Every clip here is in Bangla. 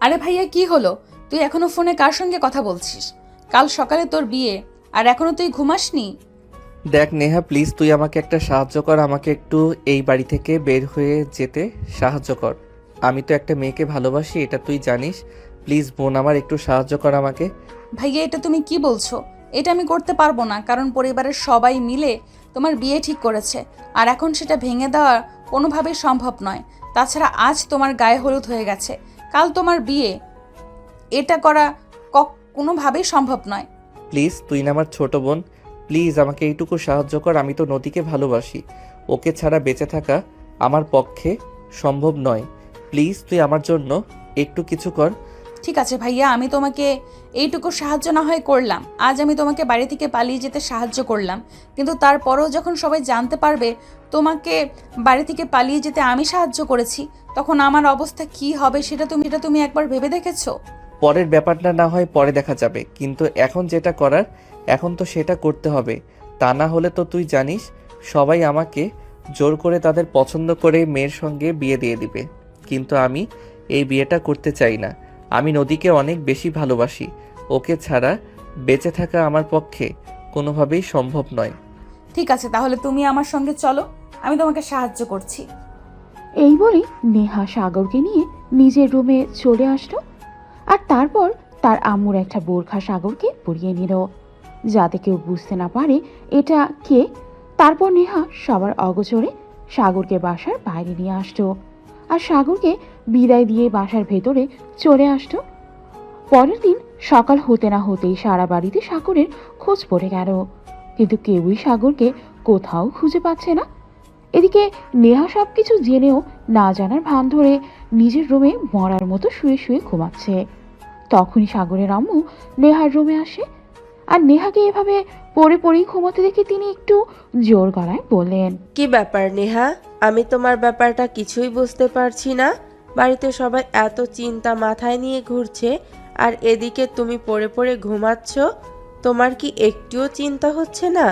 আরে ভাইয়া কি হলো? তুই এখনো ফোনে কার সঙ্গে কথা বলছিস? কাল সকালে তোর বিয়ে, আর এখনো তুই ঘুমাসনি? দেখ নেহা, প্লিজ তুই আমাকে একটা সাহায্য কর। আমাকে একটু এই বাড়ি থেকে বের হয়ে যেতে সাহায্য কর। আমি তো একটা মেয়েকে ভালোবাসি, এটা তুই জানিস। প্লিজ বোন, আমার একটু সাহায্য কর আমাকে। ভাইয়া এটা তুমি কি বলছো? এটা আমি করতে পারবো না, কারণ পরিবারের সবাই মিলে তোমার বিয়ে ঠিক করেছে, আর এখন সেটা ভেঙে দেওয়া কোনোভাবেই সম্ভব নয়। তাছাড়া আজ তোমার গায়ে হলুদ হয়ে গেছে, কাল তোমার বিয়ে, এটা করা কোনোভাবেই সম্ভব নয়। প্লিজ তুই না আমার ছোট বোন, প্লিজ আমাকে এইটুকু সাহায্য কর। আমি তো নদীকে ভালোবাসি, ওকে ছাড়া বেঁচে থাকা আমার পক্ষে সম্ভব নয়। প্লিজ তুই আমার জন্য একটু কিছু কর। ঠিক আছে ভাইয়া, আমি তোমাকে এইটুকু সাহায্য না হয় করলাম। আজ আমি তোমাকে বাড়ি থেকে পালিয়ে যেতে সাহায্য করলাম, কিন্তু তারপরেও যখন সবাই জানতে পারবে তোমাকে বাড়ি থেকে পালিয়ে যেতে আমি সাহায্য করেছি, তখন আমার অবস্থা কি হবে সেটা তুমি একবার ভেবে দেখেছো? পরের ব্যাপারটা না হয় পরে দেখা যাবে, কিন্তু এখন যেটা করার এখন তো সেটা করতে হবে। তা না হলে তো তুই জানিস সবাই আমাকে জোর করে তাদের পছন্দ করে মেয়ের সঙ্গে বিয়ে দিয়ে দিবে। কিন্তু আমি এই বিয়েটা করতে চাই না। আমি নদীকে অনেক বেশি ভালোবাসি, ওকে ছাড়া বেঁচে থাকা আমার পক্ষে কোনোভাবেই সম্ভব নয়। ঠিক আছে, তাহলে তুমি আমার সঙ্গে চলো, আমি তোমাকে সাহায্য করছি। এই বলে নেহা সাগরকে নিয়ে নিজের রুমে চলে আসলো। আর তারপর তার আম্মুর একটা বোরখা সাগরকে পরিয়ে নিল, যাতে কেউ বুঝতে না পারে এটা কে। তারপর নেহা সবার অগোচরে সাগরকে বাসার বাইরে নিয়ে আসতো, আর সাগরকে বিদায় দিয়ে বাসার ভেতরে চলে আসতো। পরের দিন সকাল হতে না হতেই সারা বাড়িতে সাগরের খোঁজ পড়ে গেল, কিন্তু কেউই সাগরকে কোথাও খুঁজে পাচ্ছে না। এদিকে নেহা সবকিছু জেনেও না জানার ভান ধরে নিজের রুমে মরার মতো শুয়ে শুয়ে ঘুমাচ্ছে। তখনই সাগরের আম্মু নেহার রুমে আসে, আর নেহাকে এভাবে পড়ে পড়েই ঘুমাতে দেখে তিনি একটু জোর গলায় বললেন, কি ব্যাপার নেহা? আমি তোমার ব্যাপারটা কিছুই বুঝতে পারছি না। বাড়িতে সবাই এত চিন্তা মাথায় নিয়ে ঘুরছে, আর এদিকে তুমি পড়ে পড়ে ঘুমাচ্ছ। তোমার কি একটুও চিন্তা হচ্ছে না?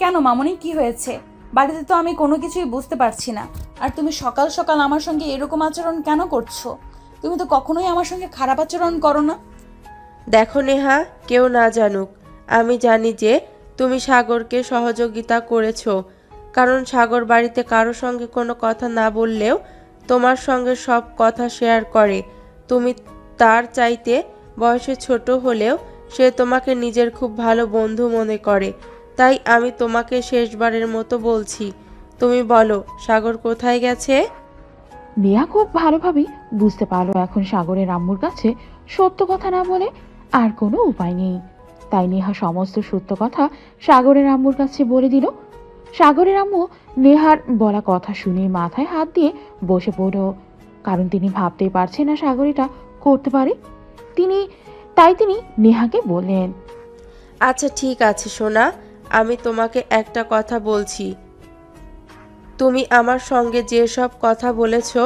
কেন মামনি, কি হয়েছে? বাড়িতে তো আমি কোনো কিছুই বুঝতে পারছি না, আর তুমি সকাল সকাল আমার সঙ্গে এরকম আচরণ কেন করছো? তুমি তো কখনোই আমার সঙ্গে খারাপ আচরণ করো না। দেখো নেহা, কেউ না জানুক, আমি জানি যে তুমি সাগরকে সহযোগিতা করেছো, কারণ সাগর বাড়িতে কারো সঙ্গে কোনো কথা না বললেও তোমার সঙ্গে সব কথা শেয়ার করে। তুমি তার চাইতে বয়সে ছোট হলেও সে তোমাকে নিজের খুব ভালো বন্ধু মনে করে। তাই আমি তোমাকে শেষবারের মতো বলছি, তুমি বলো সাগর কোথায় গেছে? নেহা খুব ভালোভাবেই বুঝতে পারলো এখন সাগরের আম্মুর কাছে সত্য কথা না বলে আর কোনো উপায় নেই। তাই নেহা সমস্ত সত্য কথা সাগরের আম্মুর কাছে বলে দিল। সাগরের আম্মু নেহার বলা কথা শুনে মাথায় হাত দিয়ে বসে পড়ল, কারণ তিনি ভাবতেই পারছেন না সাগর এটা করতে পারে। তিনি নেহাকে বললেন, আচ্ছা ঠিক আছে সোনা, আমি তোমাকে একটা কথা বলছি। তুমি আমার সঙ্গে যেসব কথা বলেছো,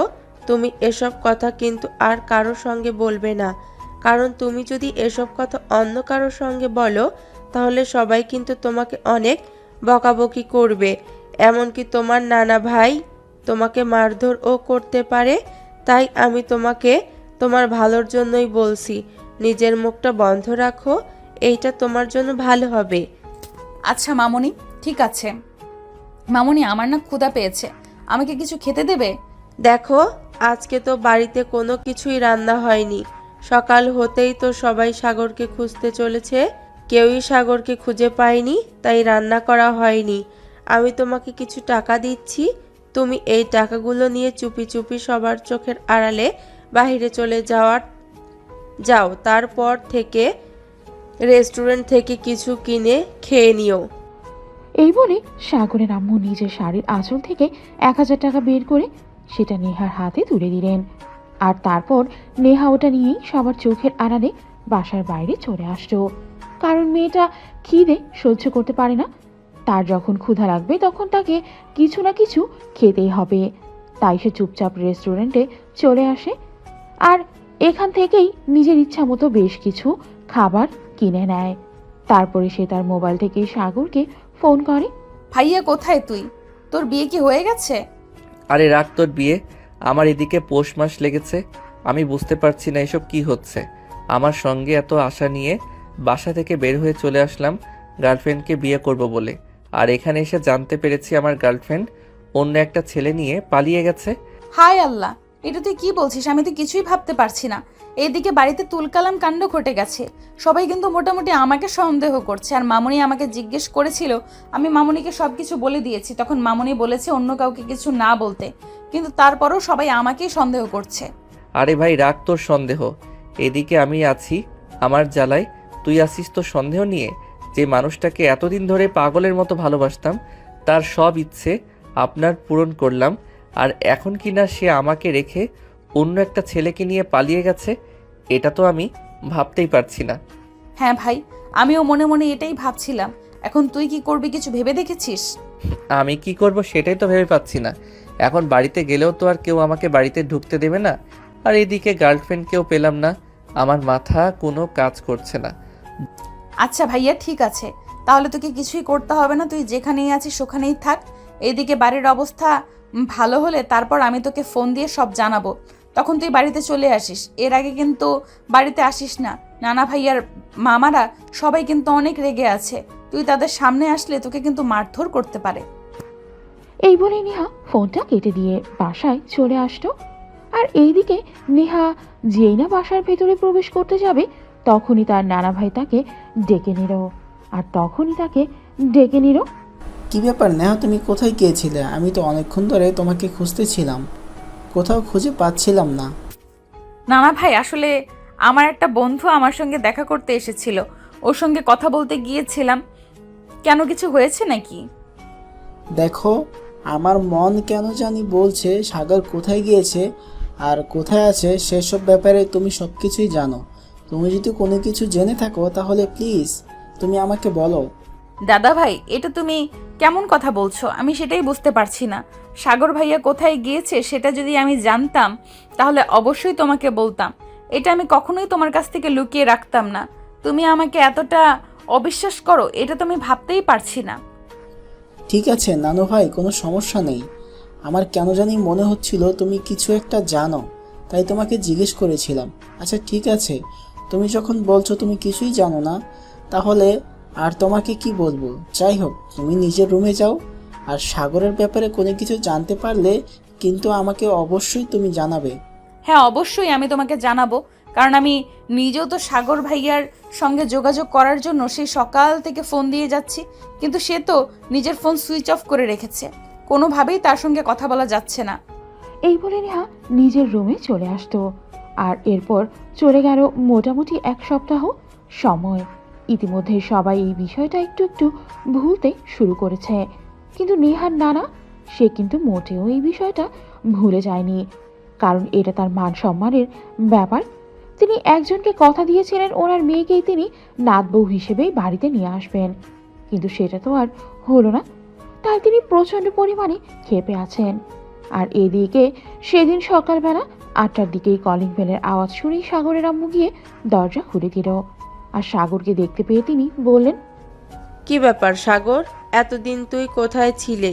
তুমি এসব কথা কিন্তু আর কারোর সঙ্গে বলবে না, কারণ তুমি যদি এসব কথা অন্য কারোর সঙ্গে বলো তাহলে সবাই কিন্তু তোমাকে অনেক বকাবকি করবে। এমনকি তোমার নানা ভাই তোমাকে মারধরও করতে পারে। তাই আমি তোমাকে তোমার ভালোর জন্যই বলছি, নিজের মুখটা বন্ধ রাখো, এইটা তোমার জন্য ভালো হবে। আচ্ছা মামনি, ঠিক আছে। মামনি, আমার না ক্ষুধা পেয়েছে, আমাকে কিছু খেতে দেবে? দেখো, আজকে তো বাড়িতে কোনো কিছুই রান্না হয়নি। সকাল হতেই তো সবাই সাগরকে খুঁজতে চলেছে, কেউই সাগরকে খুঁজে পায়নি, তাই রান্না করা হয়নি। আমি তোমাকে কিছু টাকা দিচ্ছি, তুমি এই টাকাগুলো নিয়ে চুপি চুপি সবার চোখের আড়ালে বাইরে চলে যাও। তারপর থেকে রেস্টুরেন্ট থেকে কিছু কিনে খেয়ে নিও। এই বলে সাগরের আম্মু নিজের শাড়ির আঁচল থেকে 1,000 টাকা বের করে সেটা নেহার হাতে তুলে দিলেন। আর তারপর নেহা ওটা নিয়েই সবার চোখের আড়ালে বাসার বাইরে চলে আসলো, কারণ মেয়েটা খিদে সহ্য করতে পারে না। তার যখন ক্ষুধা লাগবে তখন তাকে কিছু না কিছু খেতেই হবে। তাই সে চুপচাপ রেস্টুরেন্টে চলে আসে, আর এখান থেকেই নিজের ইচ্ছা মতো বেশ কিছু খাবার কিনে নেয়। তারপরে সে তার মোবাইল থেকে সাগরকে ফোন করে। ভাইয়া কোথায় তুই? তোর বিয়ে কি হয়ে গেছে? আরে রাখ তোর বিয়ে, আমার এদিকে পৌষ মাস লেগেছে, আমি বুঝতে পারছি না এসব কি হচ্ছে। আমার সঙ্গে এত আশা নিয়ে বাসা থেকে বের হয়ে চলে আসলাম গার্লফ্রেন্ডকে বিয়ে করব বলে, আর এখানে এসে জানতে পেরেছি আমার গার্লফ্রেন্ড অন্য একটা ছেলে নিয়ে পালিয়ে গেছে। হায় আল্লাহ, এটা তুই কি বলছিস? আমি তো কিছুই ভাবতে পারছি না। এইদিকে বাড়িতে তুলকালাম কাণ্ড ঘটে গেছে। সবাই কিন্তু মোটামুটি আমাকে সন্দেহ করছে। আর মামুনি আমাকে জিজ্ঞেস করেছিল, আমি মামুনিকে সব কিছু বলে দিয়েছি। তখন মামুনি বলেছে অন্য কাউকে কিছু না বলতে, কিন্তু তারপরও সবাই আমাকেই সন্দেহ করছে। আরে ভাই রাখ তোর সন্দেহ, এদিকে আমি আছি আমার জ্বালায়, তুই আসিস তোর সন্দেহ নিয়ে। যে মানুষটাকে এতদিন ধরে পাগলের মতো ভালোবাসতাম তার সব ইচ্ছে আপনার পূরণ করলাম, আর এখন কি না সে আমাকে রেখে অন্য একটা ছেলেকে নিয়ে পালিয়ে গেছে, এটা তো আমি ভাবতেই পারছি না। হ্যাঁ ভাই, আমিও মনে মনে এটাই ভাবছিলাম। এখন তুই কি করবি কিছু ভেবে দেখেছিস? আমি কি করব সেটাই তো ভেবে পাচ্ছি না। এখন বাড়িতে গেলেও তো আর কেউ আমাকে বাড়িতে ঢুকতে দেবে না, আর এদিকে গার্লফ্রেন্ডকেও পেলাম না। আমার মাথা কোনো কাজ করছে না। আচ্ছা ভাইয়া, ঠিক আছে, তাহলে তোকে কিছুই করতে হবে না। তুই যেখানেই আছিস ওখানেই থাক। এইদিকে বাড়ির অবস্থা ভালো হলে তারপর আমি তোকে ফোন দিয়ে সব জানাবো, তখন তুই বাড়িতে চলে আসিস। এর আগে কিন্তু বাড়িতে আসিস না। নানা ভাইয়ার মামারা সবাই কিন্তু অনেক রেগে আছে। তুই তাদের সামনে আসলে তোকে কিন্তু মারধর করতে পারে। এই বলে নেহা ফোনটা কেটে দিয়ে বাসায় চলে আসতো। আর এইদিকে নেহা যেই না বাসার ভেতরে প্রবেশ করতে যাবে তখনই তার নানা ভাই তাকে ডেকে নিল। কি ব্যাপার নেহা, তুমি কোথায় গিয়েছিলে? আমি তো অনেকক্ষণ ধরে তোমাকে খুঁজতেছিলাম, কোথাও খুঁজে পাচ্ছিলাম না। নানা ভাই, আসলে আমার একটা বন্ধু আমার সঙ্গে দেখা করতে এসেছিল, ওর সঙ্গে কথা বলতে গিয়েছিলাম। কেন, কিছু হয়েছে নাকি? দেখো, আমার মন কেন জানি বলছে সাগর কোথায় গিয়েছে আর কোথায় আছে সেসব ব্যাপারে তুমি সব কিছুই জানো। তুমি যদি কোনো কিছু জেনে থাকো তাহলে প্লিজ তুমি আমাকে বলো। দাদা ভাই, এটা তুমি কেমন কথা বলছো? আমি সেটাই বুঝতে পারছি না। সাগর ভাইয়া কোথায় গিয়েছে সেটা যদি আমি জানতাম তাহলে অবশ্যই তোমাকে বলতাম। এটা আমি কখনোই তোমার কাছ থেকে লুকিয়ে রাখতাম না। তুমি আমাকে এতটা অবিশ্বাস করো, এটা তো আমি ভাবতেই পারছি না। ঠিক আছে নানু ভাই, কোনো সমস্যা নেই। আমার কেন জানি মনে হচ্ছিল তুমি কিছু একটা জানো, তাই তোমাকে জিজ্ঞেস করেছিলাম। আচ্ছা ঠিক আছে, তুমি যখন বলছো তুমি কিছুই জানো না, তাহলে আর তোমাকে কি বলবো। যাই হোক, তুমি নিজের রুমে যাও, আর সাগরের ব্যাপারে কোনো কিছু জানতে পারলে কিন্তু আমাকে অবশ্যই তুমি জানাবে। হ্যাঁ অবশ্যই আমি তোমাকে জানাবো, কারণ আমি নিজেও তো সাগর ভাইয়ার সঙ্গে যোগাযোগ করার জন্য সেই সকাল থেকে ফোন দিয়ে যাচ্ছি, কিন্তু সে তো নিজের ফোন সুইচ অফ করে রেখেছে। কোনোভাবেই তার সঙ্গে কথা বলা যাচ্ছে না। এই বলে নেহা নিজের রুমে চলে আসতো। আর এরপর চলে গেল মোটামুটি 1 সপ্তাহ সময়। ইতিমধ্যে সবাই এই বিষয়টা একটু একটু ভুলতে শুরু করেছে, কিন্তু নেহার নানা সে কিন্তু মোটেও এই বিষয়টা ভুলে যায়নি, কারণ এটা তার মান সম্মানের ব্যাপার। তিনি একজনকে কথা দিয়েছিলেন ওনার মেয়েকেই তিনি নাতবউ হিসেবেই বাড়িতে নিয়ে আসবেন, কিন্তু সেটা তো আর হলো না। তাই তিনি প্রচণ্ড পরিমাণে ক্ষেপে আছেন। আর এদিকে সেদিন সকালবেলা 8টার দিকেই কলিং বেলের আওয়াজ শুনেই সাগরের আম্মু গিয়ে দরজা খুলে দিল। আর সাগরকে দেখতে পেয়ে তিনি বললেন, কি ব্যাপার সাগর, এতদিন তুই কোথায় ছিলে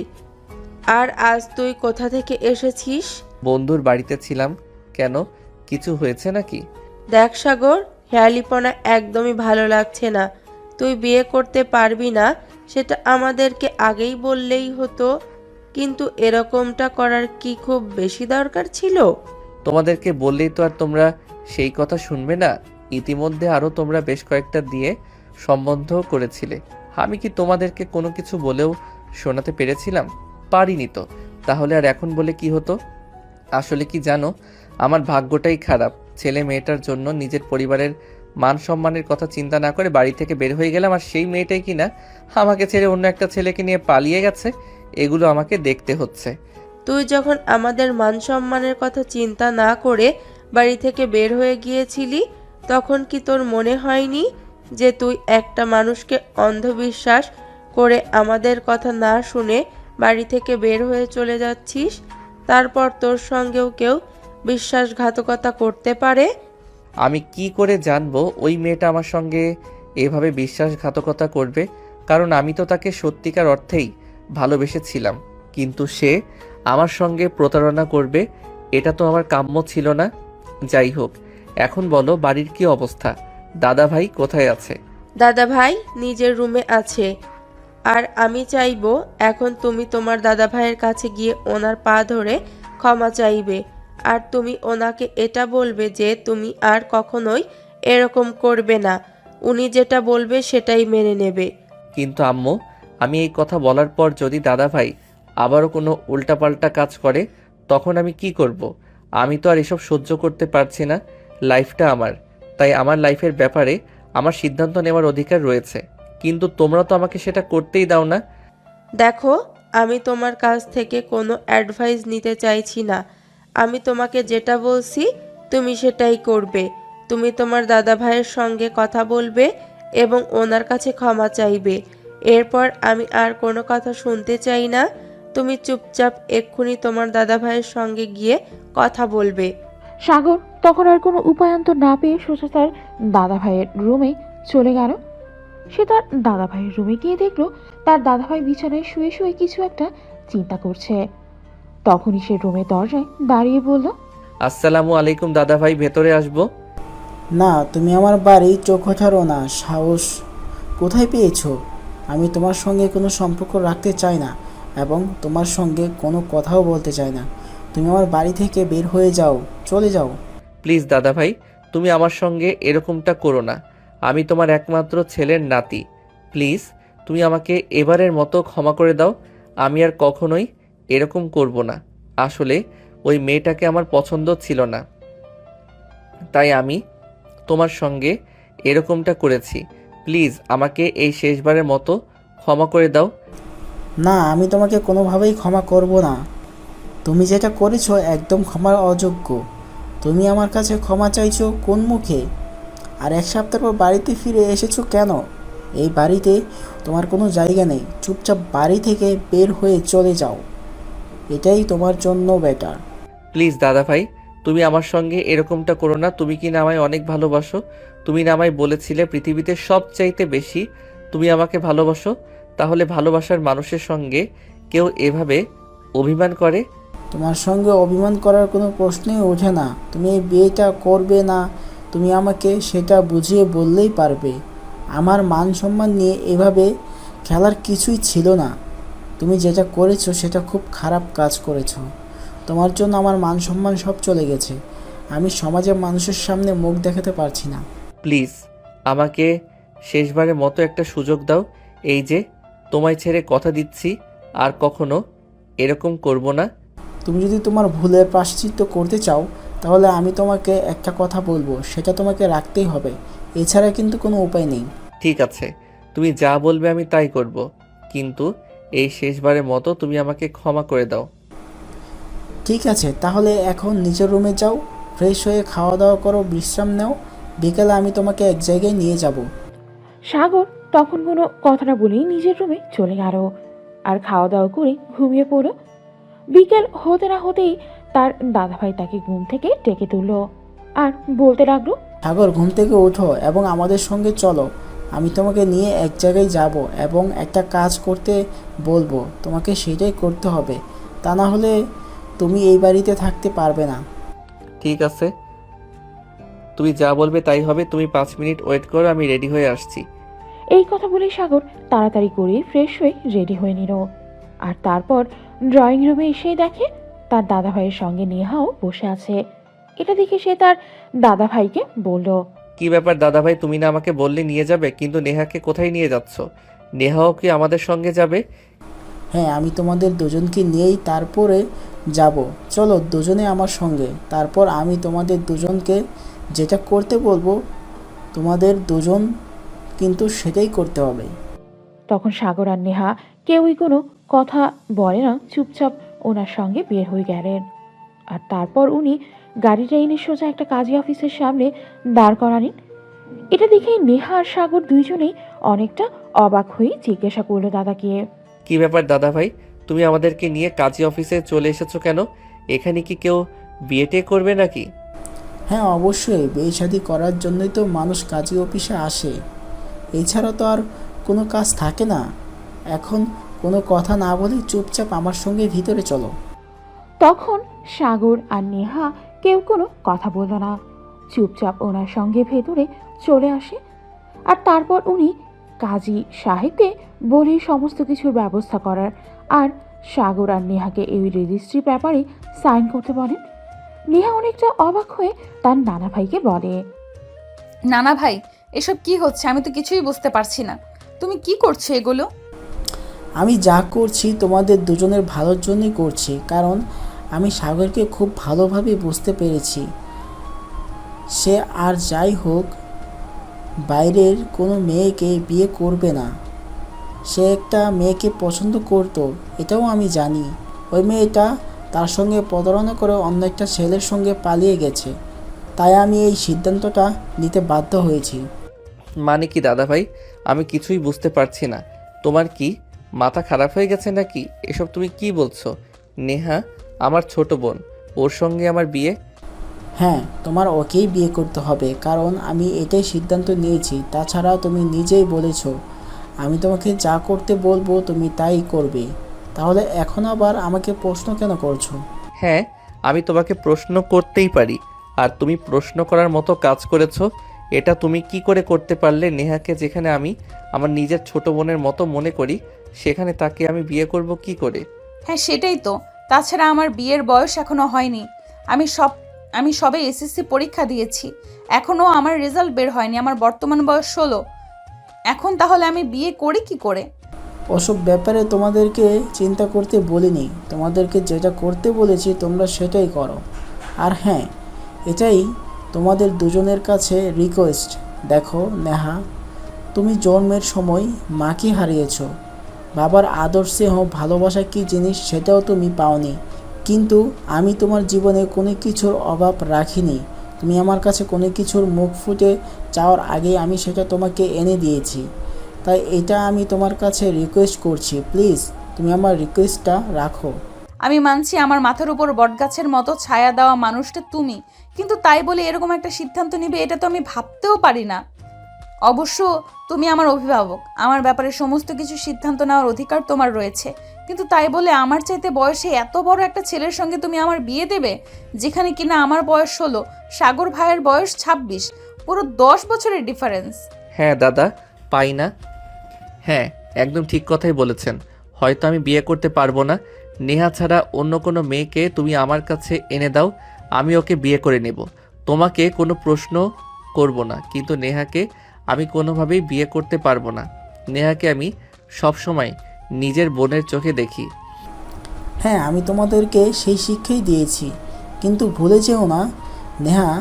আর আজ তুই কোথা থেকে এসেছিস? বন্ধুর বাড়িতে ছিলাম। কেন, কিছু হয়েছে নাকি? দেখ সাগর, হেয়ালিপনা একদমই ভালো লাগছে না। তুই বিয়ে করতে পারবি না সেটা আমাদেরকে আগেই বললেই হতো, কিন্তু এরকমটা করার কি খুব বেশি দরকার ছিল? তোমাদেরকে বললেই তো আর তোমরা সেই কথা শুনবে না। ইতিমধ্যে আরও তোমরা বেশ কয়েকটা দিয়ে সম্বন্ধ করেছিলে। আমি কি তোমাদেরকে কোনো কিছু বলেও শোনাতে পেরেছিলাম? পারিনি তো। তাহলে আর এখন বলে কি হতো? আসলে কি জানো, আমার ভাগ্যটাই খারাপ। ছেলে মেয়েটার জন্য নিজের পরিবারের মান সম্মানের কথা চিন্তা না করে বাড়ি থেকে বের হয়ে গেলাম, আর সেই মেয়েটাই কিনা আমাকে ছেড়ে অন্য একটা ছেলেকে নিয়ে পালিয়ে গেছে। এগুলো আমাকে দেখতে হচ্ছে। তুই যখন আমাদের মান সম্মানের কথা চিন্তা না করে বাড়ি থেকে বের হয়ে গিয়েছিলি, তখন কি তোর মনে হয়নি যে তুই একটা মানুষকে অন্ধবিশ্বাস করে আমাদের কথা না শুনে বাড়ি থেকে বের হয়ে চলে যাচ্ছিস? তারপর তোর সঙ্গেও কেউ বিশ্বাসঘাতকতা করতে পারে? আমি কি করে জানবো ওই মেয়েটা আমার সঙ্গে এভাবে বিশ্বাসঘাতকতা করবে? কারণ আমি তো তাকে সত্যিকার অর্থেই ভালোবেসেছিলাম, কিন্তু সে আমার সঙ্গে প্রতারণা করবে এটা তো আমার কাম্য ছিল না। যাই হোক, এখন বলো বাড়ির কি অবস্থা? দাদা ভাই কোথায় আছে? দাদা ভাই নিজের রুমে আছে। আর আমি চাইবো এখন তুমি তোমার দাদা ভাইয়ের কাছে গিয়ে ওনার পা ধরে ক্ষমা চাইবে। আর তুমি ওনাকে এটা বলবে যে তুমি আর কখনোই এরকম করবে না। উনি যেটা বলবে সেটাই মেনে নেবে। কিন্তু আম্মু, আমি এই কথা বলার পর যদি দাদা ভাই আবারও কোনো উল্টাপাল্টা কাজ করে তখন আমি কি করব? আমি তো আর এসব সহ্য করতে পারছি না। লাইফটা আমার, তাই আমার লাইফের ব্যাপারে আমার সিদ্ধান্ত নেওয়ার অধিকার রয়েছে। কিন্তু তোমরা তো আমাকে সেটা করতেই দাও না। দেখো, আমি তোমার কাছ থেকে কোনো অ্যাডভাইস নিতে চাইছি না। আমি তোমাকে যেটা বলছি তুমি সেটাই করবে। তুমি তোমার দাদা ভাইয়ের সঙ্গে কথা বলবে এবং ওনার কাছে ক্ষমা চাইবে। এরপর আমি আর কোনো কথা শুনতে চাই না। তুমি চুপচাপ এক্ষুনি তোমার দাদা ভাইয়ের সঙ্গে গিয়ে কথা বলবে। সাগর তখন আর কোনো উপায়ান্তর না পেয়ে সোজা তার দাদা ভাইয়ের রুমে চলে গেল। সে তার দাদা ভাইয়ের রুমে গিয়ে দেখলো তার দাদা ভাই বিছানায় শুয়ে শুয়ে কিছু একটা চিন্তা করছে। তখনই সে রুমের দরজায় দাঁড়িয়ে বলল, আসসালামু আলাইকুম দাদা ভাই, ভেতরে আসবো? না, তুমি আমার বাড়ি চোখ ওঠারো না। সাহস কোথায় পেয়েছো? আমি তোমার সঙ্গে কোনো সম্পর্ক রাখতে চাই না এবং তোমার সঙ্গে কোনো কথাও বলতে চাই না। তুমি আমার বাড়ি থেকে বের হয়ে যাও, চলে যাও। প্লিজ দাদা ভাই, তুমি আমার সঙ্গে এরকমটা করো না। আমি তোমার একমাত্র ছেলের নাতি। প্লিজ তুমি আমাকে এবারের মতো ক্ষমা করে দাও। আমি আর কখনোই এরকম করব না। আসলে ওই মেয়েটাকে আমার পছন্দ ছিল না, তাই আমি তোমার সঙ্গে এরকমটা করেছি। প্লিজ আমাকে এই শেষবারের মতো ক্ষমা করে দাও। না, আমি তোমাকে কোনোভাবেই ক্ষমা করব না। তুমি যেটা করেছো একদম ক্ষমার অযোগ্য। তুমি আমার কাছে ক্ষমা চাইছো কোন মুখে? আর এক সপ্তাহ পর বাড়িতে ফিরে এসেছো কেন? এই বাড়িতে তোমার কোনো জায়গা নেই। চুপচাপ বাড়ি থেকে বের হয়ে চলে যাও। এটাই তোমার জন্য বেটার। প্লিজ দাদা ভাই, তুমি আমার সঙ্গে এরকমটা করো না। তুমি কি না আমায় অনেক ভালোবাসো? তুমি না আমায় বলেছিলে পৃথিবীতে সবচাইতে বেশি তুমি আমাকে ভালোবাসো? তাহলে ভালোবাসার মানুষের সঙ্গে কেউ এভাবে অভিমান করে? তোমার সঙ্গে অভিমান করার কোনো প্রশ্নই ওঠে না। তুমি এই বিয়েটা করবে না, তুমি আমাকে সেটা বুঝিয়ে বললেই পারবে। আমার মান সম্মান নিয়ে এভাবে খেলার কিছুই ছিল না। তুমি যেটা করেছো সেটা খুব খারাপ কাজ করেছো। তোমার জন্য আমার মান সম্মান সব চলে গেছে। আমি সমাজের মানুষের সামনে মুখ দেখাতে পারছি না। প্লিজ আমাকে শেষবারের মতো একটা সুযোগ দাও। এই যে তোমায় ছেড়ে কথা দিচ্ছি, আর কখনো এরকম করব না। তুমি যদি তোমার ভুলের প্রায়শ্চিত্ত করতে চাও তাহলে আমি তোমাকে একটা কথা বলবো, সেটা তোমাকে রাখতেই হবে। এছাড়া কিন্তু কোনো উপায় নেই। ঠিক আছে, তুমি যা বলবে আমি তাই করব, কিন্তু এই শেষবারের মতো তুমি আমাকে ক্ষমা করে দাও। ঠিক আছে, তাহলে এখন নিজের রুমে যাও, ফ্রেশ হয়ে খাওয়া দাওয়া করো, বিশ্রাম নাও। বিকেলে আমি তোমাকে এক জায়গায় নিয়ে যাব। সাগর তখন কোনো কথা না বলেই নিজের রুমে চলে গেল আর খাওয়া দাওয়া করে ঘুমিয়ে পড়ল। বিকেল হতে না হতেই তার দাদাভাই তাকে ঘুম থেকে ডেকে তুলল আর বলতে লাগলো, সাগর, ঘুম থেকে ওঠো এবং আমাদের সঙ্গে চলো। আমি তোমাকে নিয়ে এক জায়গায় যাব এবং একটা কাজ করতে বলবো। তোমাকে সেটাই করতে হবে, তা না হলে তুমি এই বাড়িতে থাকতে পারবে না। ঠিক আছে, তুমি যা বলবে তাই হবে। তুমি 5 মিনিট ওয়েট করো, আমি রেডি হয়ে আসছি। এই কথা বলে সাগর তাড়াতাড়ি করে ফ্রেশ হয়ে রেডি হয়ে নিল। আর তারপর ড্রয়িং রুমে এসে দেখে তার দাদা ভাইয়ের সঙ্গে নেহাও বসে আছে। এটা দেখে সে তার দাদা ভাইকে বলল, কি ব্যাপার দাদা ভাই, তুমি না আমাকে বললে নিয়ে যাবে, কিন্তু নেহাকে কোথায় নিয়ে যাচ্ছ? নেহাও কি আমাদের সঙ্গে যাবে? হ্যাঁ, আমি তোমাদের দুজনকে নিয়েই তারপরে যাব। চলো দুজনে আমার সঙ্গে। তারপর আমি তোমাদের দুজনকে যেটা করতে বলবো তোমাদের দুজন কিন্তু সেটাই করতে হবে। তখন সাগর আর নেহা কেউই কোনো কথা বলে না, চুপচাপ ওনার সঙ্গে বের হয়ে গেলেন। আর তারপর উনি গাড়িটা এনে সোজা একটা কাজী অফিসের সামনে দাঁড় করালেন। এটা দেখে নেহা আর সাগর দুইজনেই অনেকটা অবাক হয়ে জিজ্ঞাসা করলো দাদাকে, কি ব্যাপার দাদা ভাই, তুমি আমাদেরকে নিয়ে কাজী অফিসে চলে এসেছো কেন? এখানে কি কেউ বিয়ে করবে নাকি? হ্যাঁ, অবশ্যই বিয়ে শাদী করার জন্যই তো মানুষ কাজী অফিসে আসে। এছাড়া তো আর কোনো কাজ থাকে না। এখন কোনো কথা না বলে চুপচাপ আমার সঙ্গে ভিতরে চলো। তখন সাগর আর নেহা কেউ কোনো কথা বলল না, চুপচাপ ওনার সঙ্গে ভেতরে চলে আসে। আর তারপর উনি কাজী সাহেবকে বলে সমস্ত কিছুর ব্যবস্থা করার আর সাগর আর নেহাকে এই রেজিস্ট্রি ব্যাপারে সাইন করতে বলেন। নেহা অনেকটা অবাক হয়ে তার নানা ভাইকে বলে, নানা ভাই, এসব কি হচ্ছে? আমি তো কিছুই বুঝতে পারছি না। তুমি কি করছো এগুলো? আমি যা করছি তোমাদের দুজনের ভালোর জন্যই করছি, কারণ আমি সাগরকে খুব ভালোভাবে বুঝতে পেরেছি। সে আর যাই হোক বাইরের কোনো মেয়েকে বিয়ে করবে না। সে একটা মেয়েকে পছন্দ করত, এটাও আমি জানি। ওই মেয়েটা তার সঙ্গে প্রতারণা করে অন্য একটা ছেলের সঙ্গে পালিয়ে গেছে, তাই আমি এই সিদ্ধান্তটা নিতে বাধ্য হয়েছি। মানে কি দাদা ভাই, আমি কিছুই বুঝতে পারছি না। তোমার কি মাথা খারাপ হয়ে গেছে নাকি? এসব তুমি কি বলছো? নেহা আমার ছোট বোন, ওর সঙ্গে আমার বিয়ে? হ্যাঁ, তোমার ওকেই বিয়ে করতে হবে, কারণ আমি এটাই সিদ্ধান্ত নিয়েছি। তাছাড়া তুমি নিজেই বলেছো আমি তোমাকে যা করতে বলবো তুমি তাই করবে। তাহলে এখন আবার আমাকে প্রশ্ন কেন করছো? হ্যাঁ, আমি তোমাকে প্রশ্ন করতেই পারি, আর তুমি প্রশ্ন করার মতো কাজ করেছো। এটা তুমি কি করে করতে পারলে? নেহাকে যেখানে আমি আমার নিজের ছোট বোনের মতো মনে করি, সেখানে তাকে আমি বিয়ে করব কি করে? হ্যাঁ, সেটাই তো। তাছাড়া আমার বিয়ের বয়স এখনো হয়নি। আমি সবে এসএসসি পরীক্ষা দিয়েছি, এখনো আমার রেজাল্ট বের হয়নি। আমার বর্তমান বয়স 16। এখন তাহলে আমি বিয়ে করি কি করে? ওসব ব্যাপারে তোমাদেরকে চিন্তা করতে বলিনি। তোমাদেরকে যেটা করতে বলেছি তোমরা সেটাই করো। আর হ্যাঁ, এটাই তোমাদের দুজনের কাছে রিকোয়েস্ট। দেখো নেহা, তুমি জন্মের সময় মাকে হারিয়েছো, বাবার আদর স্নেহ ভালোবাসা কী জিনিস সেটাও তুমি পাওনি। কিন্তু আমি তোমার জীবনে কোনো কিছুর অভাব রাখিনি। তুমি আমার কাছে কোনো কিছুর মুখ ফুটে চাওয়ার আগেই আমি সেটা তোমাকে এনে দিয়েছি। তাই এটা আমি তোমার কাছে রিকোয়েস্ট করছি, প্লিজ তুমি আমার রিকোয়েস্টটা রাখো। আমি মানছি আমার মাথার উপর বটগাছের মতো ছায়া দেওয়া মানুষটা তুমি, কিন্তু তাই বলে এরকম একটা সিদ্ধান্ত নিবে এটা তো আমি ভাবতেও পারি না। অবশ্য তুমি আমার অভিভাবক, আমার ব্যাপারে সমস্ত কিছু সিদ্ধান্ত নেওয়ার অধিকার তোমার রয়েছে, কিন্তু তাই বলে আমার চাইতে বয়সে এত বড় একটা ছেলের সঙ্গে তুমি আমার বিয়ে দেবে, যেখানে কিনা আমার বয়স 16, সাগর ভাইয়ের বয়স 26, পুরো 10 বছরের ডিফারেন্স। হ্যাঁ দাদা, পাই না? হ্যাঁ, একদম ঠিক কথাই বলেছেন। হয়তো আমি বিয়ে করতে পারবো না। নেহা ছাড়া অন্য কোনো মেয়েকে তুমি আমার কাছে এনে দাও, আমি ওকে বিয়ে করে নেব। তোমাকে কোনো প্রশ্ন করব না, কিন্তু নেহাকে আমি কোনোভাবেই বিয়ে করতে পারবো না। নেহাকে আমি সবসময় নিজের বোনের চোখে দেখি। হ্যাঁ, আমি তোমাদেরকে সেই শিক্ষাই দিয়েছি, কিন্তু ভুলে যেও না নেহা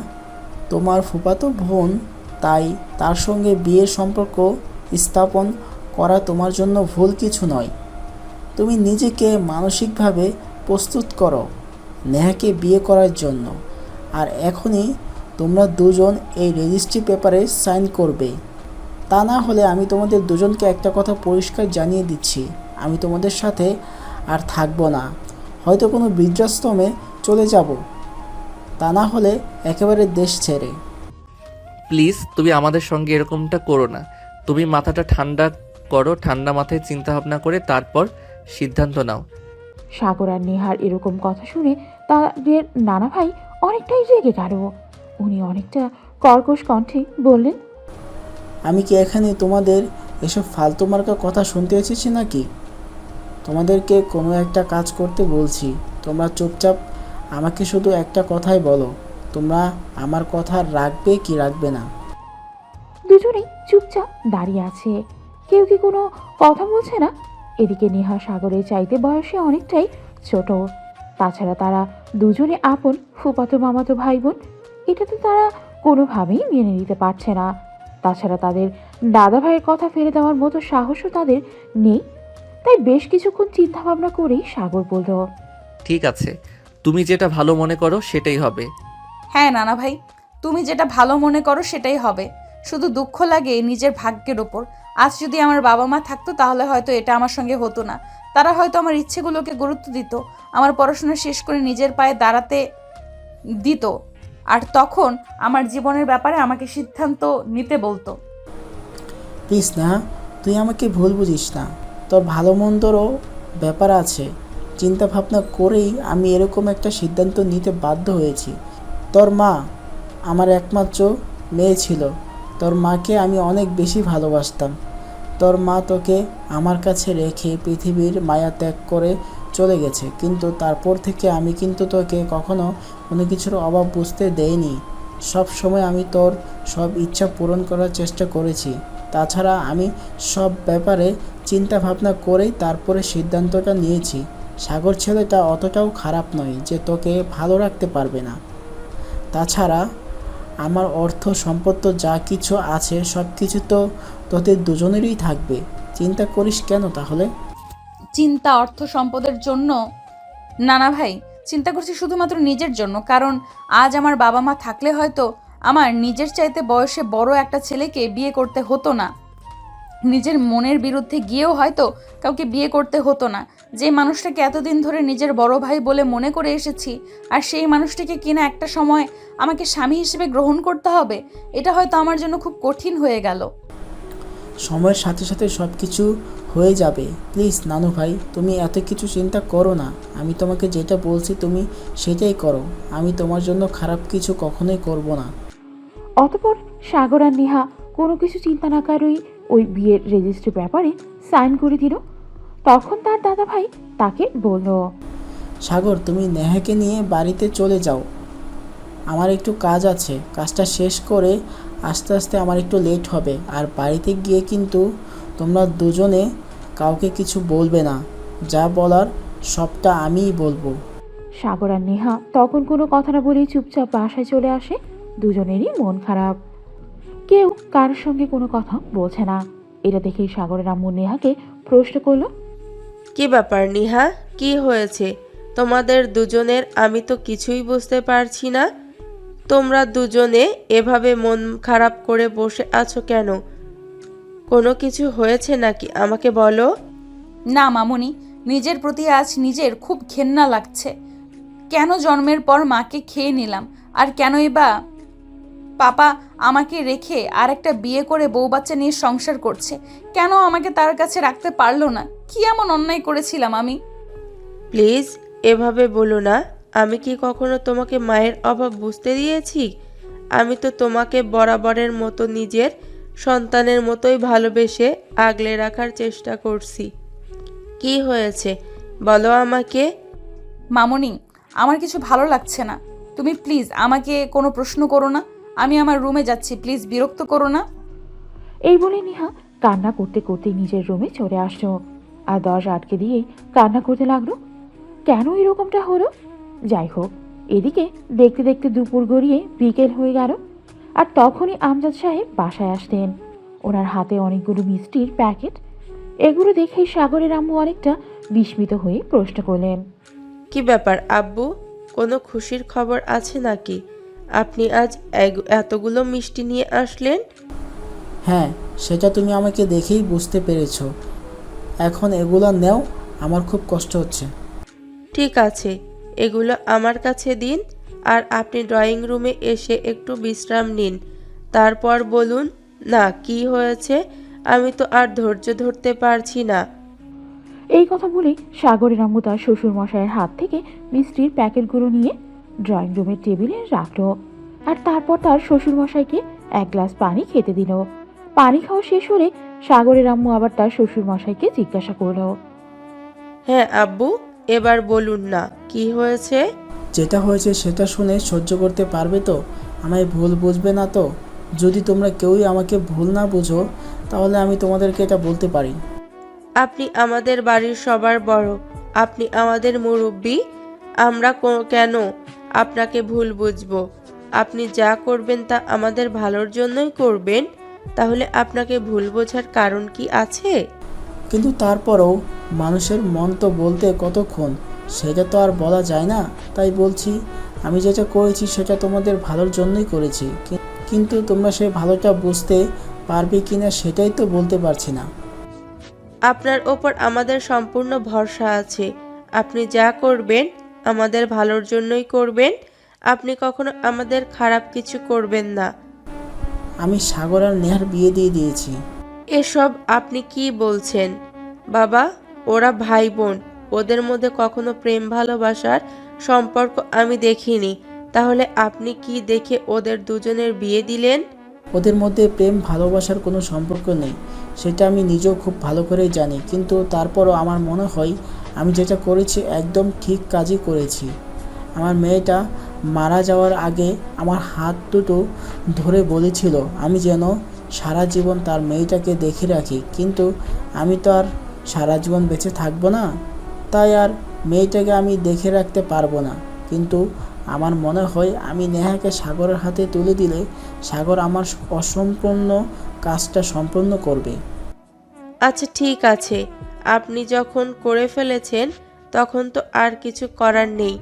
তোমার ফুফাতো বোন, তাই তার সঙ্গে বিয়ের সম্পর্ক স্থাপন করা তোমার জন্য ভুল কিছু নয়। তুমি নিজেকে মানসিকভাবে প্রস্তুত করো নেহাকে বিয়ে করার জন্য। আর এখনই তোমরা দুজন এই রেজিস্ট্রি পেপারে সাইন করবে। তা না হলে আমি তোমাদের দুজনকে একটা কথা পরিষ্কার জানিয়ে দিচ্ছি, আমি তোমাদের সাথে আর থাকবো না। হয়তো কোনো বৃদ্ধাশ্রমে চলে যাব, তা না হলে একেবারে দেশ ছেড়ে। প্লিজ তুমি আমাদের সঙ্গে এরকমটা করো না। তুমি মাথাটা ঠান্ডা করো, ঠান্ডা মাথায় চিন্তা ভাবনা করে তারপর সিদ্ধান্ত নাও। সাগর আর নেহার এরকম কথা শুনে তাদের নানা ভাই অনেকটাই রেগে গেল। উনি অনেকটা কর্কশ কণ্ঠে বললেন, আমি কি এখানে তোমাদের এসব ফালতু মার্কা কথা শুনতে এসেছি নাকি? তোমাদেরকে কোনো একটা কাজ করতে বলছি, তোমরা চুপচাপ আমাকে শুধু একটা কথাই বলো, তোমরা আমার কথা রাখবে কি রাখবে না। দুজনেই চুপচাপ দাঁড়িয়ে আছে, কেউ কি কোনো কথা বলছে না। এদিকে নেহা সাগরের চাইতে বয়সে অনেকটাই ছোট। তাছাড়া তারা দুজনে আপন ফুফাতো মামাতো ভাই বোন, এটা তো তারা কোনোভাবেই মেনে নিতে পারছে না। তাছাড়া তাদের দাদা ভাইয়ের কথা ফেলে দেওয়ার মতো সাহসও তাদের নেই। তাই বেশ কিছুক্ষণ চিন্তা ভাবনা করেই সাগর বলল, ঠিক আছে, তুমি যেটা ভালো মনে করো সেটাই হবে। হ্যাঁ নানা ভাই, তুমি যেটা ভালো মনে করো সেটাই হবে। শুধু দুঃখ লাগে নিজের ভাগ্যের ওপর। আজ যদি আমার বাবা মা থাকতো তাহলে হয়তো এটা আমার সঙ্গে হতো না। তারা হয়তো আমার ইচ্ছেগুলোকে গুরুত্ব দিত, আমার পড়াশোনা শেষ করে নিজের পায়ে দাঁড়াতে দিত, আর তখন আমার জীবনের ব্যাপারে আমাকে সিদ্ধান্ত নিতে বলতো। প্লিজ না, তুই আমাকে ভুল বুঝিস না। তোর ভালো মন্দরও ব্যাপার আছে, চিন্তা ভাবনা করেই আমি এরকম একটা সিদ্ধান্ত নিতে বাধ্য হয়েছি। তোর মা আমার একমাত্র মেয়ে ছিল। তোর মাকে আমি অনেক বেশি ভালোবাসতাম। তোর মা তোকে আমার কাছে রেখে পৃথিবীর মায়া ত্যাগ করে চলে গেছে, কিন্তু তারপর থেকে আমি কিন্তু তোকে কখনো কোনো কিছুর অভাব বুঝতে দেইনি। সব সময় আমি তোর সব ইচ্ছা পূরণ করার চেষ্টা করেছি। তাছাড়া আমি সব ব্যাপারে চিন্তা ভাবনা করেই তারপরে সিদ্ধান্তটা নিয়েছি। সাগর ছেলেটা অতটাও খারাপ নয় যে তোকে ভালো রাখতে পারবে না। তাছাড়া আমার অর্থ সম্পদ তো যা কিছু আছে সব কিছু তো তোদের দুজনেরই থাকবে। চিন্তা করিস কেন তাহলে? চিন্তা অর্থ সম্পদের জন্য না না ভাই, চিন্তা করছি শুধুমাত্র নিজের জন্য। কারণ আজ আমার বাবা মা থাকলে হয়তো আমার নিজের চাইতে বয়সে বড় একটা ছেলেকে বিয়ে করতে হতো না। নিজের মনের বিরুদ্ধে গিয়েও হয়তো কাউকে বিয়ে করতে হতো না। যে মানুষটাকে এতদিন ধরে নিজের বড় ভাই বলে মনে করে এসেছি, আর সেই মানুষটিকে কিনা একটা সময় আমাকে স্বামী হিসেবে গ্রহণ করতে হবে, এটা হয়তো আমার জন্য খুব কঠিন হয়ে গেল। সময়ের সাথে সাথে সব কিছু হয়ে যাবে। প্লিজ নানু ভাই, তুমি এত কিছু চিন্তা করো না। আমি তোমাকে যেটা বলছি তুমি সেটাই করো। আমি তোমার জন্য খারাপ কিছু কখনোই করব না। অতপর সাগর আর নেহা কোনো কিছু চিন্তা না করেই ওই বিয়ের রেজিস্ট্রি পেপারে সাইন করে দিল। তখন তার দাদা ভাই তাকে বলল, সাগর, তুমি নেহাকে নিয়ে বাড়িতে চলে যাও। আমার একটু কাজ আছে, কাজটা শেষ করে আস্তে আস্তে আমার একটু লেট হবে। আর বাড়িতে গিয়ে কিন্তু তোমরা দুজনে কাউকে কিছু বলবে না। যা বলার সবটা আমিই বলবো। সাগর আর নেহা তখন কোনো কথা না বলেই চুপচাপ বাসায় চলে আসে। দুজনেরই মন খারাপ, কেউ কারোর সঙ্গে কোনো কথা বলছে না। এটা দেখেই সাগরের আম্মু নেহাকে প্রশ্ন করলো, কি ব্যাপার নিহা, কি হয়েছে তোমাদের দুজনের? আমি তো কিছুই বুঝতে পারছি না। তোমরা দুজনে এভাবে মন খারাপ করে বসে আছো কেন? কোনো কিছু হয়েছে নাকি? আমাকে বলো। না মামুনি, নিজের প্রতি আজ নিজের খুব ঘেন্না লাগছে। কেন জন্মের পর মাকে খেয়ে নিলাম, আর কেনই বা পাপা আমাকে রেখে আর একটা বিয়ে করে বউ বাচ্চা নিয়ে সংসার করছে? কেন আমাকে তার কাছে রাখতে পারলো না? কি এমন অন্যায় করেছিলাম আমি? প্লিজ এভাবে বলো না। আমি কি কখনো তোমাকে মায়ের অভাব বুঝতে দিয়েছি? আমি তো তোমাকে বরাবরের মতো নিজের সন্তানের মতোই ভালোবেসে আগলে রাখার চেষ্টা করছি। কি হয়েছে বলো আমাকে। মামুনি, আমার কিছু ভালো লাগছে না। তুমি প্লিজ আমাকে কোনো প্রশ্ন করো না। আমি আমার রুমে যাচ্ছি, প্লিজ বিরক্ত করো না। এই বলে নেহা কান্না করতে করতে নিজের রুমে চলে আসলো আর দরজা আটকে দিয়েই কান্না করতে লাগলো। কেন এরকমটা হলো? যাই হোক, এদিকে দেখতে দেখতে দুপুর গড়িয়ে বিকেল হয়ে গেল। আর তখনই আমজাদ সাহেব বাসায় আসতেন। ওনার হাতে অনেকগুলো মিষ্টির প্যাকেট। এগুলো দেখেই সাগরের আম্মু অনেকটা বিস্মিত হয়ে প্রশ্ন করলেন, কি ব্যাপার আব্বু, কোনো খুশির খবর আছে নাকি? আপনি আজ এতগুলো মিষ্টি নিয়ে আসলেন? হ্যাঁ, সেটা তুমি আমাকে দেখেই বুঝতে পেরেছো। এখন এগুলো নেও, আমার খুব কষ্ট হচ্ছে। ঠিক আছে, এগুলো আমার কাছে দিন। আর আপনি ড্রয়িং রুমে এসে একটু বিশ্রাম নিন, তারপর বলুন না কি হয়েছে। আমি তো আর ধৈর্য ধরতে পারছি না। এই কথা বলে সাগরের আম্মু তার শ্বশুর মশাইয়ের হাত থেকে মিষ্টির প্যাকেটগুলো নিয়ে ড্রয়িং রুমের টেবিলে রাখলো। আর তারপর তার শ্বশুর মশাইকে এক গ্লাস পানি খেতে দিল। পানি খাওয়া শেষ হলে সাগরের আম্মু আবার তার শ্বশুর মশাইকে জিজ্ঞাসা করলো, হ্যাঁ আব্বু, এবার বলুন না কি হয়েছে। যেটা হয়েছে সেটা শুনে সহ্য করতে পারবে তো? আমায় ভুল বুঝবে না তো? যদি তোমরা কেউই আমাকে ভুল না বুঝো তাহলে আমি তোমাদেরকে এটা বলতে পারি। আপনি আমাদের বাড়ির সবার বড়, আপনি আমাদের মুরব্বি। আমরা কেন আপনাকে ভুল বুঝবো? আপনি যা করবেন তা আমাদের ভালোর জন্যই করবেন। তাহলে আপনাকে ভুল বোঝার কারণ কি আছে? কিন্তু তারপরেও মানুষের মন তো বলতে কতক্ষণ, সেটা তো আর বলা যায় না। তাই বলছি, আমি যেটা করেছি সেটা তোমাদের ভালোর জন্যই করেছি। কিন্তু তোমরা সেই ভালোটা বুঝতে পারবে কিনা সেটাই তো বলতে পারছি না। আপনার ওপর আমাদের সম্পূর্ণ ভরসা আছে। আপনি যা করবেন আমাদের ভালোর জন্যই করবেন। আপনি কখনো আমাদের খারাপ কিছু করবেন না। আমি সাগর আর নেহার বিয়ে দিয়ে দিয়েছি। এসব আপনি কি বলছেন বাবা? ওরা ভাই বোন, ওদের মধ্যে কখনো প্রেম ভালোবাসার সম্পর্ক আমি দেখিনি। তাহলে আপনি কি দেখে ওদের দুজনের বিয়ে দিলেন? ওদের মধ্যে প্রেম ভালোবাসার কোনো সম্পর্ক নেই, সেটা আমি নিজেও খুব ভালো করেই জানি, কিন্তু তারপরও আমার মনে হয় আমি যেটা করেছি একদম ঠিক কাজই করেছি। আমার মেয়েটা মারা যাওয়ার আগে আমার হাত দুটো ধরে বলেছিল আমি যেন সারা জীবন তার মেয়েটাকে দেখে রাখি, কিন্তু আমি তো আর সারা জীবন বেঁচে থাকবো না, তাই আর মেয়েটাকে আমি দেখে রাখতে পারবো না। কিন্তু আমার মনে হয় আমি নেহাকে সাগরের হাতে তুলে দিলে সাগর আমার অসম্পূর্ণ কাজটা সম্পূর্ণ করবে। আচ্ছা ঠিক আছে, আপনি যখন করে ফেলেছেন তখন তো আর কিছু করার নেই।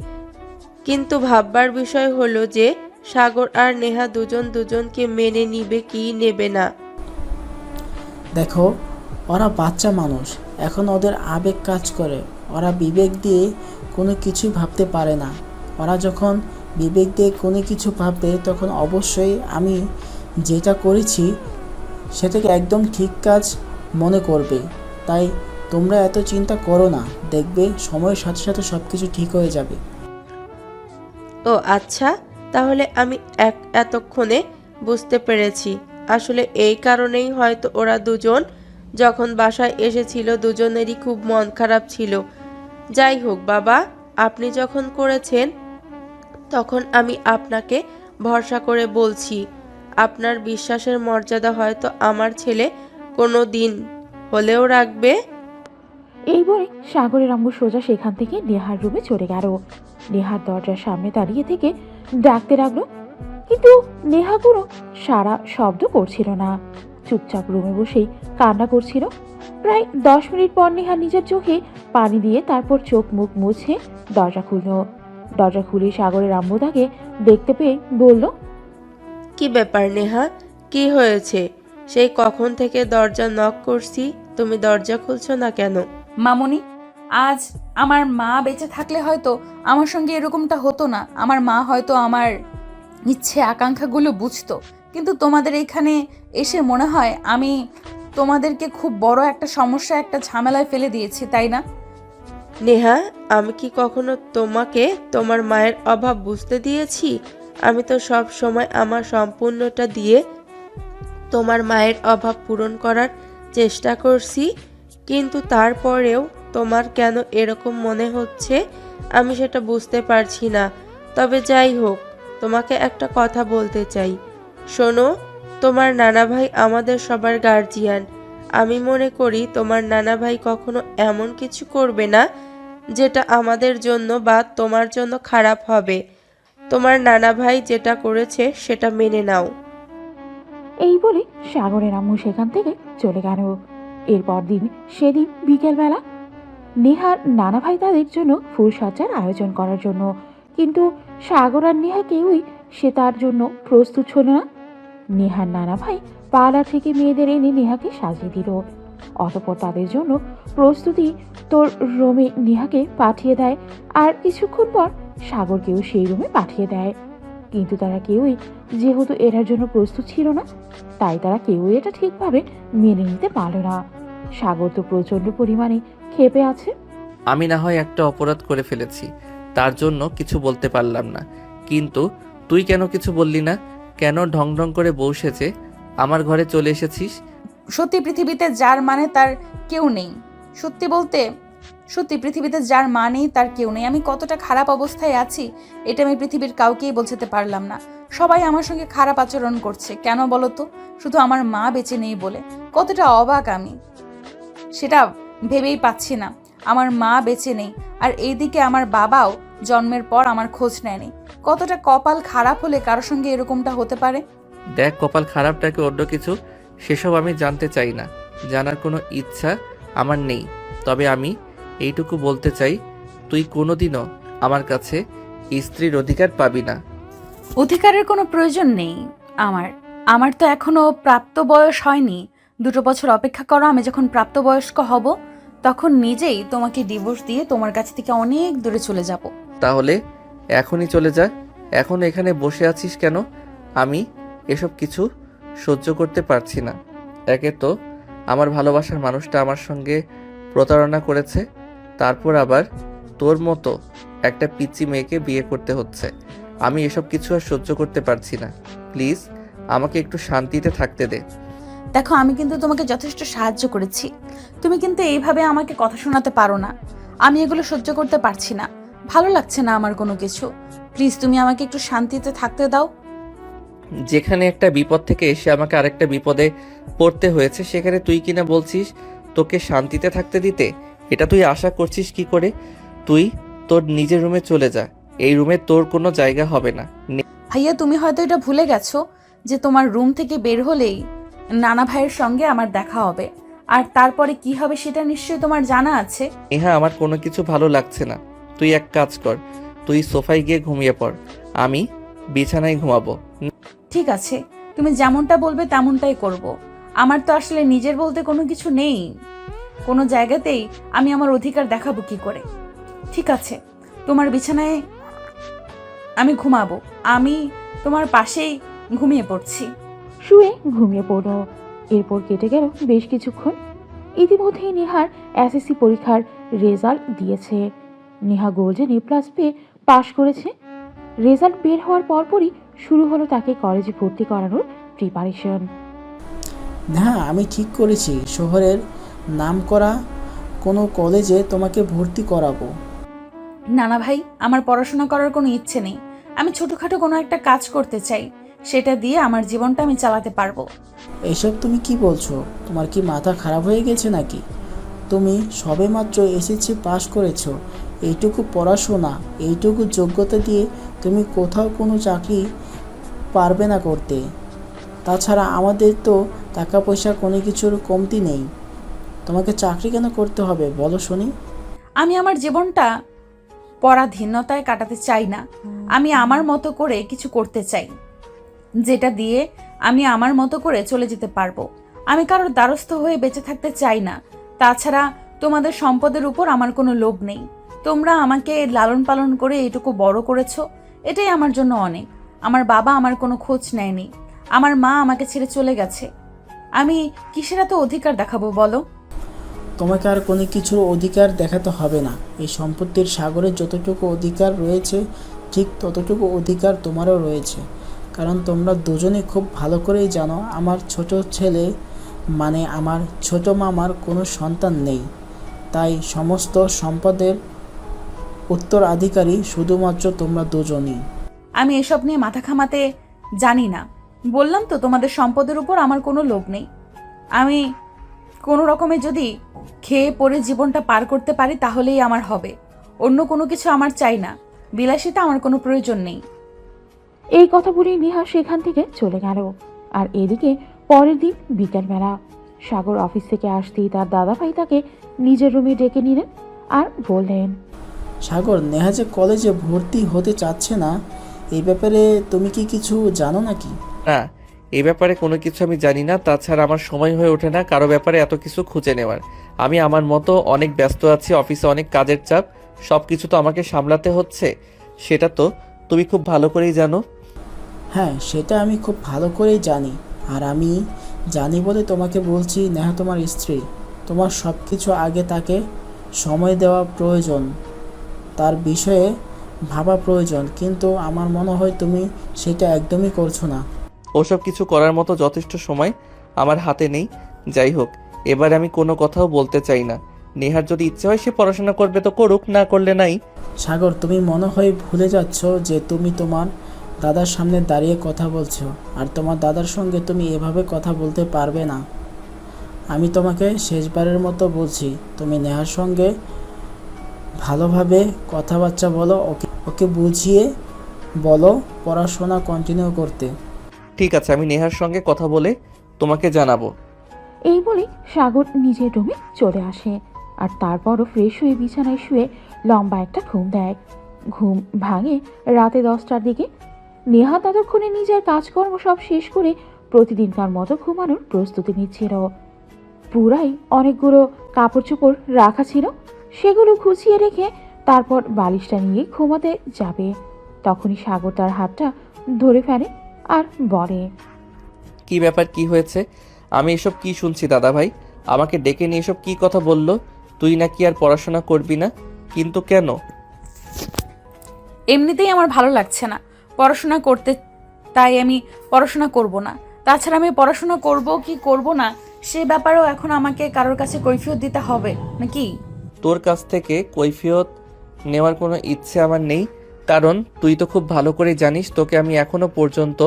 কিন্তু ভাববার বিষয় হলো যে সাগর আর নেহা দুজন দুজনকে মেনে নিবে কি নেবে না। দেখো, ওরা বাচ্চা মানুষ, এখন ওদের আবেগ কাজ করে, ওরা বিবেক দিয়ে কোনো কিছুই ভাবতে পারে না। ওরা যখন বিবেক দিয়ে কোনো কিছু ভাববে তখন অবশ্যই আমি যেটা করেছি সেটাকে একদম ঠিক কাজ মনে করবে। তাই তোমরা এত চিন্তা করো না, দেখবে সময়ের সাথে সাথে সব কিছু ঠিক হয়ে যাবে। ও আচ্ছা, তাহলে আমি এতক্ষণে বুঝতে পেরেছি। আসলে এই কারণেই হয়তো ওরা দুজন যখন বাসায় এসেছিল দুজনেরই খুব মন খারাপ ছিল। যাই হোক বাবা, আপনি যখন করেছেন তখন আমি আপনাকে ভরসা করে বলছি, আপনার বিশ্বাসের মর্যাদা হয়তো আমার ছেলে কোনো দিন হলেও রাখবে। এই বলে সাগরের আম্মু সোজা সেখান থেকে নেহার রুমে চলে গেল। নেহার দরজার সামনে দাঁড়িয়ে থেকে ডাকতে লাগলো, কিন্তু নেহা কোনো সারা শব্দ করছিল না, চুপচাপ রুমে বসেই কান্না করছিল। প্রায় 10 মিনিট পর নেহা নিজের চোখে পানি দিয়ে তারপর চোখ মুখ মুছে দরজা খুলল। দরজা খুলে সাগরের আম্মু তাকে দেখতে পেয়ে বলল, কি ব্যাপার নেহা, কি হয়েছে? সেই কখন থেকে দরজা নক করছি, তুমি দরজা খুলছো না কেন? মামুনি, আজ আমার মা বেঁচে থাকলে হয়তো আমার সঙ্গে এরকমটা হতো না। আমার মা হয়তো আমার ইচ্ছে আকাঙ্ক্ষাগুলো বুঝতো, কিন্তু তোমাদের এখানে এসে মনে হয় আমি তোমাদেরকে খুব বড় একটা সমস্যা, একটা ঝামেলায় ফেলে দিয়েছি, তাই না? নেহা, আমি কি কখনো তোমাকে তোমার মায়ের অভাব বুঝতে দিয়েছি? আমি তো সব সময় আমার সম্পূর্ণটা দিয়ে তোমার মায়ের অভাব পূরণ করার চেষ্টা করছি, কিন্তু তারপরেও তোমার কেন এরকম মনে হচ্ছে আমি সেটা বুঝতে পারছি না। তবে যাই হোক, তোমাকে একটা কথা বলতে চাই। শোনো, তোমার নানা ভাই আমাদের সবার গার্জিয়ান। আমি মনে করি তোমার নানা ভাই কখনো এমন কিছু করবে না যেটা আমাদের জন্য বা তোমার জন্য খারাপ হবে। তোমার নানা ভাই যেটা করেছে সেটা মেনে নাও। এই বলে সাগরের আম্মু সেখান থেকে চলে গেল। এরপর দিন সেদিন বিকেলবেলা নেহার নানা ভাই তাদের জন্য ফুলসজ্জার আয়োজন করার জন্য, কিন্তু সাগর আর নেহা কেউই সে তার জন্য প্রস্তুত ছিল না। নেহার নানা ভাই পার্লার থেকে মেয়েদের এনে নেহাকে সাজিয়ে দিল। অতঃপর তাদের জন্য প্রস্তুতি তোর রুমে নেহাকে পাঠিয়ে দেয়, আর কিছুক্ষণ পর সাগরকেও সেই রুমে পাঠিয়ে দেয়। কিন্তু তারা কেউই যেহেতু এটার জন্য প্রস্তুত ছিল না, তাই তারা কেউই এটা ঠিকভাবে মেনে নিতে পারল না। সাগর তো প্রচন্ড পরিমাণে ক্ষেপে আছে। আমি না হয় একটা অপরাধ করে ফেলেছি, তার জন্য কিছু বলতে পারলাম না, কিন্তু তুই কেন কিছু বললি না? কেন ঢং ঢং করে বউ সেজে আমার ঘরে চলে এসেছিস? সত্যি পৃথিবীতে যার মানে তার কেউ নেই। সত্যি পৃথিবীতে যার মা নেই তার কেউ নেই। আমি কতটা খারাপ অবস্থায় আছি এটা আমি পৃথিবীর কাউকেই বোঝাতে পারলাম না। সবাই আমার সঙ্গে খারাপ আচরণ করছে, কেন বলো তো? শুধু আমার মা বেঁচে নেই বলে। কতটা অবাক আমি, সেটা ভেবেই পাচ্ছি না। আমার মা বেঁচে নেই, আর এইদিকে আমার বাবাও জন্মের পর আমার খোঁজ নেয়নি। কতটা কপাল খারাপ হলে কারোর সঙ্গে এরকমটা হতে পারে। দেখ, কপাল খারাপটাকে অন্য কিছু, সেসব আমি জানতে চাই না, জানার কোনো ইচ্ছা আমার নেই। তবে আমি এইটুকু বলতে চাই, তুই কোনোদিনও আমার কাছে স্ত্রীর অধিকার পাবি না। অধিকারের কোনো প্রয়োজন নেই আমার তো এখনো প্রাপ্ত বয়স হয়নি। 2 বছর অপেক্ষা করো, আমি যখন প্রাপ্তবয়স্ক হব তখন নিজেই তোমাকে ডিভোর্স দিয়ে তোমার কাছ থেকে অনেক দূরে চলে যাব। তাহলে এখনই চলে যা। এখন এখানে বসে আছিস কেন? আমি এসব কিছু সহ্য করতে পারছি না। একে তো আমার ভালোবাসার মানুষটা আমার সঙ্গে প্রতারণা করেছে, তারপর আবার তোর মতো একটা পিচ্চি মেয়েকে বিয়ে করতে হচ্ছে। আমি এসব কিছু আর সহ্য করতে পারছি না। প্লিজ আমাকে একটু শান্তিতে থাকতে দে। দেখো, আমি কিন্তু তোমাকে যথেষ্ট সাহায্য করেছি, তুমি কিন্তু এইভাবে আমাকে কথা শোনাতে পারো না। আমি এগুলো সহ্য করতে পারছি না, ভালো লাগছে না আমার কোনো কিছু। প্লিজ তুমি আমাকে একটু শান্তিতে থাকতে দাও। যেখানে একটা বিপদ থেকে এসে আমাকে আরেকটা বিপদে পড়তে হয়েছে, সেখানে তুই কিনা বলছিস তোকে শান্তিতে থাকতে দিতে? এটা তুই আশা করছিস কি করে? তুই তোর নিজের রুমে চলে যা, এই রুমে তোর কোনো জায়গা হবে না। ভাইয়া, তুমি হয়তো এটা ভুলে গেছো যে তোমার রুম থেকে বের হলেই নানা ভাইয়ের সঙ্গে আমার দেখা হবে, আর তারপরে কি হবে সেটা নিশ্চয়ই তোমার জানা আছে। নেহা, আমার কোনো কিছু ভালো লাগছে না। তুই এক কাজ কর, তুই সোফায় গিয়ে ঘুমিয়ে পড়, আমি বিছানায় ঘুমাবো। ঠিক আছে, তুমি যেমনটা বলবে তেমনটাই করব। আমার তো আসলে নিজের বলতে কোনো কিছু নেই, কোনো জায়গাতেই আমি আমার অধিকার দেখাবো কি করে? ঠিক আছে, তোমার বিছানায় আমি ঘুমাবো, আমি তোমার পাশেই ঘুমিয়ে পড়ছি। শুয়ে ঘুমিয়ে পড়ল। এরপর কেটে গেল বেশ কিছুক্ষণ। ইতিমধ্যেই নেহার এসএসসি পরীক্ষার রেজাল্ট দিয়েছে। নেহা গোল্ডেন এ+ পেয়ে পাশ করেছে। রেজাল্ট বের হওয়ার পরপরই শুরু হলো তাকে কলেজে ভর্তি করানোর প্রিপারেশন। হ্যাঁ, আমি ঠিক করেছি, শহরের নামকরা কোনো কলেজে তোমাকে ভর্তি করাবো। নানা ভাই, আমার পড়াশোনা করার কোনো ইচ্ছে নেই। আমি ছোটখাটো কোনো একটা কাজ করতে চাই, সেটা দিয়ে আমার জীবনটা আমি চালাতে পারবো। এসব তুমি কি বলছো? তোমার কি মাথা খারাপ হয়ে গেছে নাকি? তুমি সবেমাত্র এসএসসি পাস করেছো, এইটুকু পড়াশোনা, এইটুকু যোগ্যতা দিয়ে তুমি কোথাও কোনো চাকরি পারবে না করতে। তাছাড়া আমাদের তো টাকা পয়সা কোনো কিছুর কমতি নেই, তোমাকে চাকরি কেন করতে হবে বলো শুনি? আমি আমার জীবনটা পরাধীনতায় কাটাতে চাই না। আমি আমার মতো করে কিছু করতে চাই, যেটা দিয়ে আমি আমার মতো করে চলে যেতে পারবো। আমি কারোর দ্বারস্থ হয়ে বেঁচে থাকতে চাই না। তাছাড়া তোমাদের সম্পদের উপর আমার কোনো লোভ নেই। তোমরা আমাকে লালন পালন করে এইটুকু বড় করেছো, এটাই আমার জন্য অনেক। আমার বাবা আমার কোনো খোঁজ নেয়নি, আমার মা আমাকে ছেড়ে চলে গেছে। আমি কিসের এত অধিকার দেখাবো বলো? তোমাকে আর কোনো কিছুর অধিকার দেখাতে হবে না। এই সম্পত্তির সাগরে যতটুকু অধিকার রয়েছে, ঠিক ততটুকু অধিকার তোমারও রয়েছে। কারণ তোমরা দুজনে খুব ভালো করেই জানো আমার ছোট ছেলে মানে আমার ছোট মামার কোনো সন্তান নেই, তাই সমস্ত সম্পদের উত্তরাধিকারী শুধুমাত্র তোমরা দুজনই। আমি এসব নিয়ে মাথা ঘামাতে জানি না। বললাম তো, তোমাদের সম্পদের উপর আমার কোনো লোভ নেই। আমি কোনো রকমে যদি খেয়ে পরে জীবনটা পার করতে পারি তাহলেই আমার হবে, অন্য কোনো কিছু আমার চাই না। বিলাসিতা আমার কোনো প্রয়োজন নেই। এই কথা বলে নেহা সেখান থেকে চলে গেল। আর এদিকে পরের দিন বিকেলবেলা সাগর অফিস থেকে আসতেই তার দাদাভাই তাকে নিজের রুমে ডেকে নিলেন আর বললেন, সাগর, নেহা যে কলেজে ভর্তি হতে চাচ্ছে না, এই ব্যাপারে তুমি কি কিছু জানো নাকি? না, এই ব্যাপারে কোনো কিছু আমি জানি না। তাছাড়া আমার সময় হয়ে ওঠে না কারো ব্যাপারে এত কিছু খুঁজে নেওয়ার। আমি আমার মতো অনেক ব্যস্ত আছি, অফিসে অনেক কাজের চাপ, সব কিছু তো আমাকে সামলাতে হচ্ছে। সেটা তো তুমি খুব ভালো করেই জানো। হ্যাঁ, সেটা আমি খুব ভালো করেই জানি। আর আমি জানি বলে তোমাকে বলছি, নেহা তোমার স্ত্রী, তোমার সব কিছু আগে তাকে সময় দেওয়া প্রয়োজন, তার বিষয়ে ভাবা প্রয়োজন। কিন্তু আমার মনে হয় তুমি সেটা একদমই করছো না। ওসব কিছু করার মতো যথেষ্ট সময় আমার হাতে নেই। যাই হোক, এবার আমি কোনো কথাও বলতে চাই না। নেহার যদি ইচ্ছে হয় সে পড়াশোনা করবে তো করুক, না করলে নাই। সাগর, তুমি মনে হয় ভুলে যাচ্ছ যে তুমি তোমার দাদার সামনে দাঁড়িয়ে কথা বলছো, আর তোমার দাদার সঙ্গে তুমি এভাবে কথা বলতে পারবে না। আমি তোমাকে শেষবারের মতো বলছি, তুমি নেহার সঙ্গে ভালোভাবে কথাবার্তা বলো, ওকে বুঝিয়ে বলো পড়াশোনা কন্টিনিউ করতে। ঠিক আছে, আমি নেহার সঙ্গে কথা বলে তোমাকে জানাবো। এই বলে সাগর নিজের রুমে চলে আসে আর তারপরও ফ্রেশ হয়ে বিছানায় শুয়ে লম্বা একটা ঘুম দেয়। ঘুম ভাঙে রাতে 10টার দিকে। নেহা ততক্ষণে নিজের কাজকর্ম সব শেষ করে প্রতিদিনকার মতো ঘুমানোর প্রস্তুতি নিচ্ছিল। পুরাই অনেকগুলো কাপড় চোপড় রাখা ছিল, সেগুলো গুছিয়ে রেখে তারপর বালিশটা নিয়ে ঘুমাতে যাবে। তখনই সাগর তার হাতটা ধরে ফেলে আর বলে, কি ব্যাপার, কি হয়েছে? আমি এসব কি শুনছি দাদা ভাই? আমাকে ডেকে নিয়ে এসব কি কথা বললো? তুই নাকি আর পড়াশোনা করবি না? কিন্তু কেন? এমনিতেই আমার ভালো লাগছে না, পড়াশোনা করতে, তাই আমি পড়াশোনা করব না। তাছাড়া আমি পড়াশোনা করব কি করব না সে ব্যাপারেও এখন আমাকে কারোর কাছে কৈফিয়ত দিতে হবে নাকি? তোর কাছ থেকে কৈফিয়ত নেওয়ার কোনো ইচ্ছে আমার নেই, কারণ তুই তো খুব ভালো করে জানিস তোকে আমি এখনো পর্যন্ত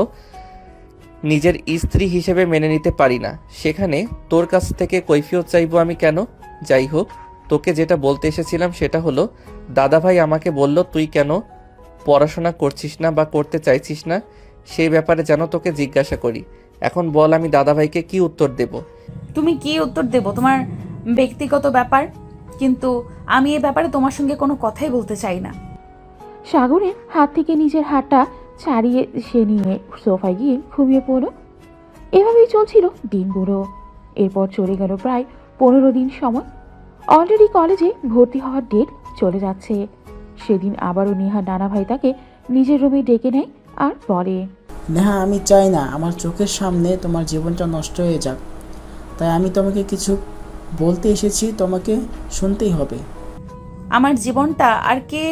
নিজের স্ত্রী হিসেবে মেনে নিতে পারি না। সেখানে তোর কাছ থেকে কৈফিয়ত চাইবো আমি কেন? যাই হোক, তোকে যেটা বলতে এসেছিলাম সেটা হলো, দাদাভাই আমাকে বলল তুই কেন পড়াশোনা করছিস না বা করতে চাইছিস না, সেই ব্যাপারে যেন তোকে জিজ্ঞাসা করি। এখন বল আমি দাদাভাইকে কি উত্তর দেব? তুমি কি উত্তর দেব তোমার ব্যক্তিগত ব্যাপার, কিন্তু আমি এই ব্যাপারে তোমার সঙ্গে কোনো কথাই বলতে চাই না। সাগরের হাত থেকে নিজের হাতটা ছাড়িয়ে সে নিয়ে সোফায় গিয়ে ঘুমিয়ে পড়ল। এভাবেই চলছিল দিনগুলো। এরপর চলে গেল প্রায় 15 দিন সময়। অলরেডি কলেজে ভর্তি হওয়ার ডেট চলে যাচ্ছে। সেদিন আবারও নেহা নানা ভাই তাকে নিজের রুমে ডেকে নেয় আর বলে, নেহা, আমি চাই না আমার চোখের সামনে তোমার জীবনটা নষ্ট হয়ে যাক, তাই আমি তোমাকে কিছু বলতে এসেছি, তোমাকে শুনতেই হবে। আমার জীবনটা আর কে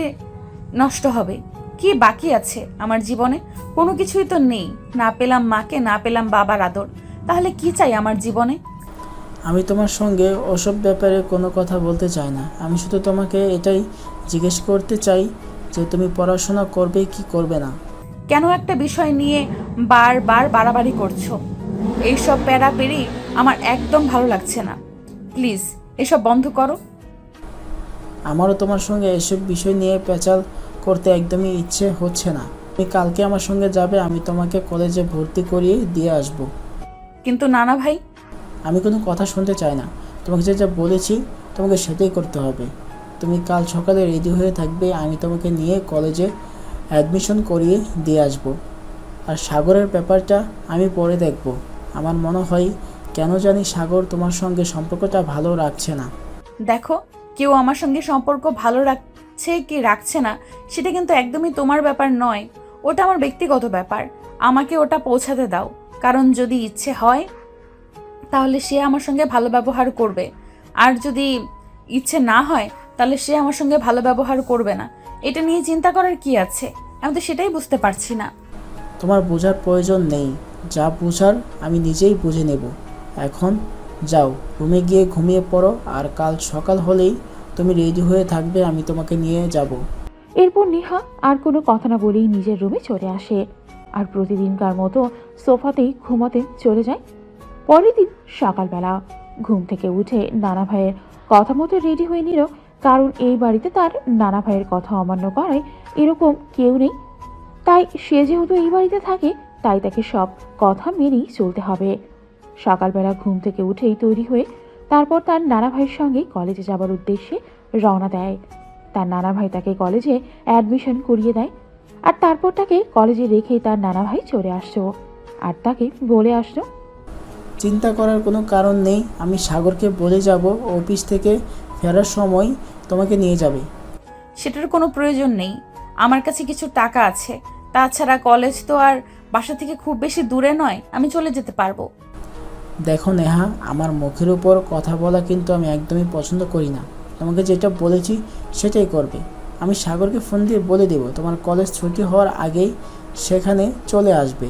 নষ্ট হবে? কি বাকি আছে আমার জীবনে? কোনো কিছুই তো নেই। না পেলাম মাকে, না পেলাম বাবার আদর, তাহলে কি চাই আমার জীবনে? আমি তোমার সঙ্গে ওসব ব্যাপারে কোনো কথা বলতে চাই না। আমি শুধু তোমাকে এটাই জিজ্ঞেস করতে চাই যে তুমি পড়াশোনা করবে কি করবে না। কেন একটা বিষয় নিয়ে বারবার বাড়াবাড়ি করছো? এইসব প্যারাপেরি আমার একদম ভালো লাগছে না। প্লিজ এসব বন্ধ করো। আমারও তোমার সঙ্গে এসব বিষয় নিয়ে পেঁচাল করতে একদমই ইচ্ছে হচ্ছে না। তুমি কালকে আমার সঙ্গে যাবে, আমি তোমাকে কলেজে ভর্তি করিয়ে দিয়ে আসব। কিন্তু নানা ভাই, আমি কোনো কথা শুনতে চাই না। তোমাকে যেটা বলেছি তোমাকে সেটাই করতে হবে। তুমি কাল সকালে রেডি হয়ে থাকবে, আমি তোমাকে নিয়ে কলেজে অ্যাডমিশন করিয়ে দিয়ে আসব। আর সাগরের ব্যাপারটা আমি পরে দেখব। আমার মনে হয় কেন জানি সাগর তোমার সঙ্গে সম্পর্কটা ভালো রাখছে না। দেখো, কেউ আমার সঙ্গে সম্পর্ক ভালো রাখছে কি রাখছে না সেটা কিন্তু একদমই তোমার ব্যাপার নয়। ওটা আমার ব্যক্তিগত ব্যাপার। আমাকে ওটা পৌঁছাতে দাও। কারণ যদি ইচ্ছে হয় তাহলে সে আমার সঙ্গে ভালো ব্যবহার করবে, আর যদি ইচ্ছে না হয় তাহলে সে আমার সঙ্গে ভালো ব্যবহার করবে না। এটা নিয়ে চিন্তা করার কি আছে? আমি তো সেটাই বুঝতে পারছি না। তোমার বোঝার প্রয়োজন নেই, যা বোঝার আমি নিজেই বুঝে নেব। এখন যাও, রুমে গিয়ে ঘুমিয়ে পড়ো, আর কাল সকাল হলেই তুমি রেডি হয়ে থাকবে, আমি তোমাকে নিয়ে যাব। এরপর নেহা আর কোনো কথা না বলেই নিজের রুমে চলে আসে আর প্রতিদিনকার মতো সোফাতেই ঘুমাতে চলে যায়। পরের দিন সকালবেলা ঘুম থেকে উঠে নানা ভাইয়ের কথা মতো রেডি হয়ে নিল, কারণ এই বাড়িতে তার নানা ভাইয়ের কথা অমান্য করায় এরকম কেউ নেই। তাই সে যেহেতু এই বাড়িতে থাকে তাই তাকে সব কথা মেনেই চলতে হবে। সকালবেলা ঘুম থেকে উঠেই তৈরি হয়ে তারপর তার নানা ভাইয়ের সঙ্গে কলেজে যাবার উদ্দেশ্যে রওনা দেয়। তার নানা ভাই তাকে কলেজে অ্যাডমিশন করিয়ে দেয় আর তারপর তাকে কলেজে রেখেই তার নানা ভাই চলে আসতো আর তাকে বলে আসতো, চিন্তা করার কোনো কারণ নেই, আমি সাগরকে বলে যাব, অফিস থেকে ফেরার সময় তোমাকে নিয়ে যাবে। সেটার কোনো প্রয়োজন নেই। আমার কাছে কিছু টাকা আছে। তাছাড়া কলেজ তো আর বাসা থেকে খুব বেশি দূরে নয়, আমি চলে যেতে পারবো। দেখো নেহা, আমার মুখের উপর কথা বলা কিন্তু আমি একদমই পছন্দ করি না। তোমাকে যেটা বলেছি সেটাই করবে। আমি সাগরকে ফোন দিয়ে বলে দেব তোমার কলেজ ছুটি হওয়ার আগেই সেখানে চলে আসবে,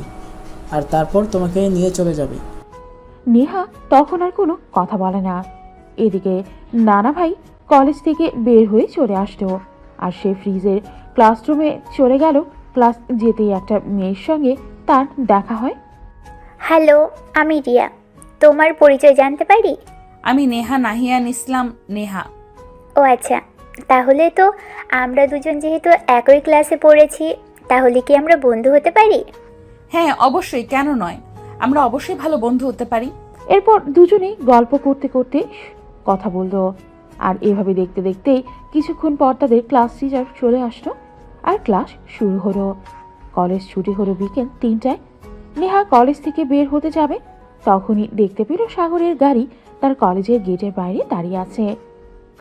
আর তারপর তোমাকে নিয়ে চলে যাবে। নেহা তখন আর কোনো কথা বলে না। এদিকে নানা ভাই কলেজ থেকে বের হয়ে চলে আসতো আর সে ফ্রিজের ক্লাসরুমে চলে গেল। ক্লাস যেতেই একটা মেয়ের সঙ্গে তার দেখা হয়। হ্যালো, আমি রিয়া। তোমার পরিচয় জানতে পারি? আমি নেহা, নাহিয়ান ইসলাম নেহা। ও আচ্ছা, তাহলে তো আমরা দুজন যেহেতু একই ক্লাসে পড়েছি, তাহলে কি আমরা বন্ধু হতে পারি? হ্যাঁ অবশ্যই, কেন নয়? আমরা অবশ্যই ভালো বন্ধু হতে পারি। এরপর দুজনেই গল্প করতে করতে কথা বললো আর এভাবে দেখতে দেখতেই কিছুক্ষণ পর তাদের ক্লাস টিচার চলে আসলো আর ক্লাস শুরু হলো। কলেজ ছুটি হলো বিকেল 3টায়। নেহা কলেজ থেকে বের হতে যাবে, তখনই দেখতে পেল সাগরের গাড়ি তার কলেজের গেটের বাইরে দাঁড়িয়ে আছে।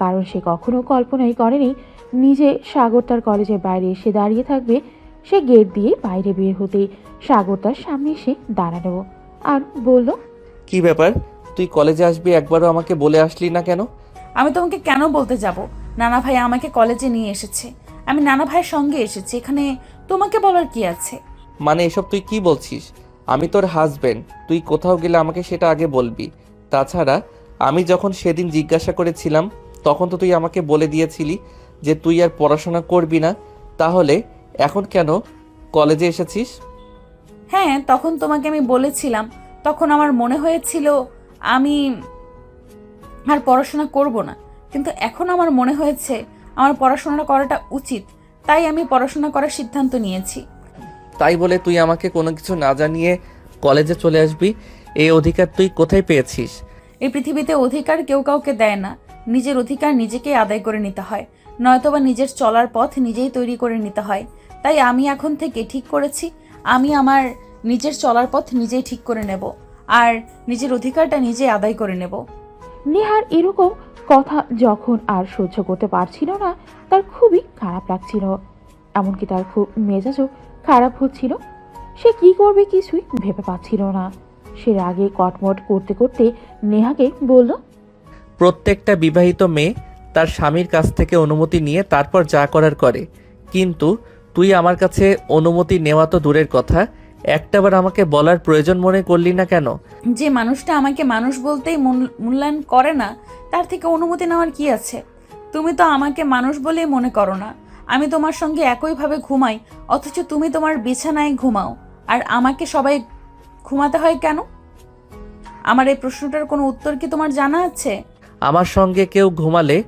কারণ সে কখনো কল্পনাই করেনি নিজে সাগর তার কলেজের বাইরে এসে দাঁড়িয়ে থাকবে। সে গেট দিয়ে বাইরে বের হতেই সাগর তার সামনে এসে দাঁড়ালো আর বলল, কি ব্যাপার, তুই কলেজে আসবি একবারও আমাকে বলে আসলি না কেন? আমি তোমাকে কেন বলতে যাব? নানা ভাই আমাকে কলেজে নিয়ে এসেছে। আমি নানা ভাইয়ের সঙ্গে এসেছি। এখানে তোমাকে বলার কি আছে? মানে এসব তুই কি বলছিস? আমি তোর হাজবেন্ড, তুই কোথাও গেলে আমাকে সেটা আগে বলবি। তাছাড়া আমি যখন সেদিন জিজ্ঞাসা করেছিলাম তখন তো তুই আমাকে বলে দিয়েছিলি যে তুই আর পড়াশোনা করবি না। তাহলে এখন কেন কলেজে এসেছিস? হ্যাঁ, তখন তোমাকে আমি বলেছিলাম, তখন আমার মনে হয়েছিল আমি আর পড়াশোনা করব না, কিন্তু এখন আমার মনে হয়েছে আমার পড়াশোনাটা করাটা উচিত, তাই আমি পড়াশোনা করার সিদ্ধান্ত নিয়েছি। তাই বলে তুই আমাকে কোনো কিছু না জানিয়ে কলেজে চলে আসবি? এই অধিকার তুই কোথায় পেয়েছিস? এই পৃথিবীতে অধিকার কেউ কাউকে দেয় না, নিজের অধিকার নিজেকেই আদায় করে নিতে হয়, নয়তোবা নিজের চলার পথ নিজেই তৈরি করে নিতে হয়। তাই আমি এখন থেকে ঠিক করেছি আমি আমার নিজের চলার পথ নিজেই ঠিক করে নেব, আর নিজের অধিকারটা নিজেই আদায় করে নেব। নেহার এরকম কথা যখন আর সহ্য করতে পারছিল না, তার খুবই খারাপ লাগছিল। এমনকি তার খুব মেজাজও খারাপ হচ্ছিল। সে কি করবে কিছুই ভেবে পাচ্ছিল না। সে রাগে কটমট করতে করতে নেহাকে বলল, প্রত্যেকটা বিবাহিত মেয়ে তার স্বামীর কাছ থেকে অনুমতি নিয়ে তারপর যা করার করে, কিন্তু তুই আমার কাছে অনুমতি নেওয়া তো দূরের কথা, একটাবার আমাকে বলার প্রয়োজন মনে করলি না কেন? যে মানুষটা আমাকে মানুষ বলতেই মূল্যায়ন করে না, তার থেকে অনুমতি নেওয়ার কি আছে? তুমি তো আমাকে মানুষ বলেই মনে করো না। আমি তোমার সঙ্গে একইভাবে ঘুমাই, অথচ তুমি তোমার বিছানায় ঘুমাও, আর আমাকে সবাই ঘুমাতে হয় কেন? আমার এই প্রশ্নটার কোনো উত্তর কি তোমার জানা আছে? আমার সঙ্গে কেউ ঘুমালে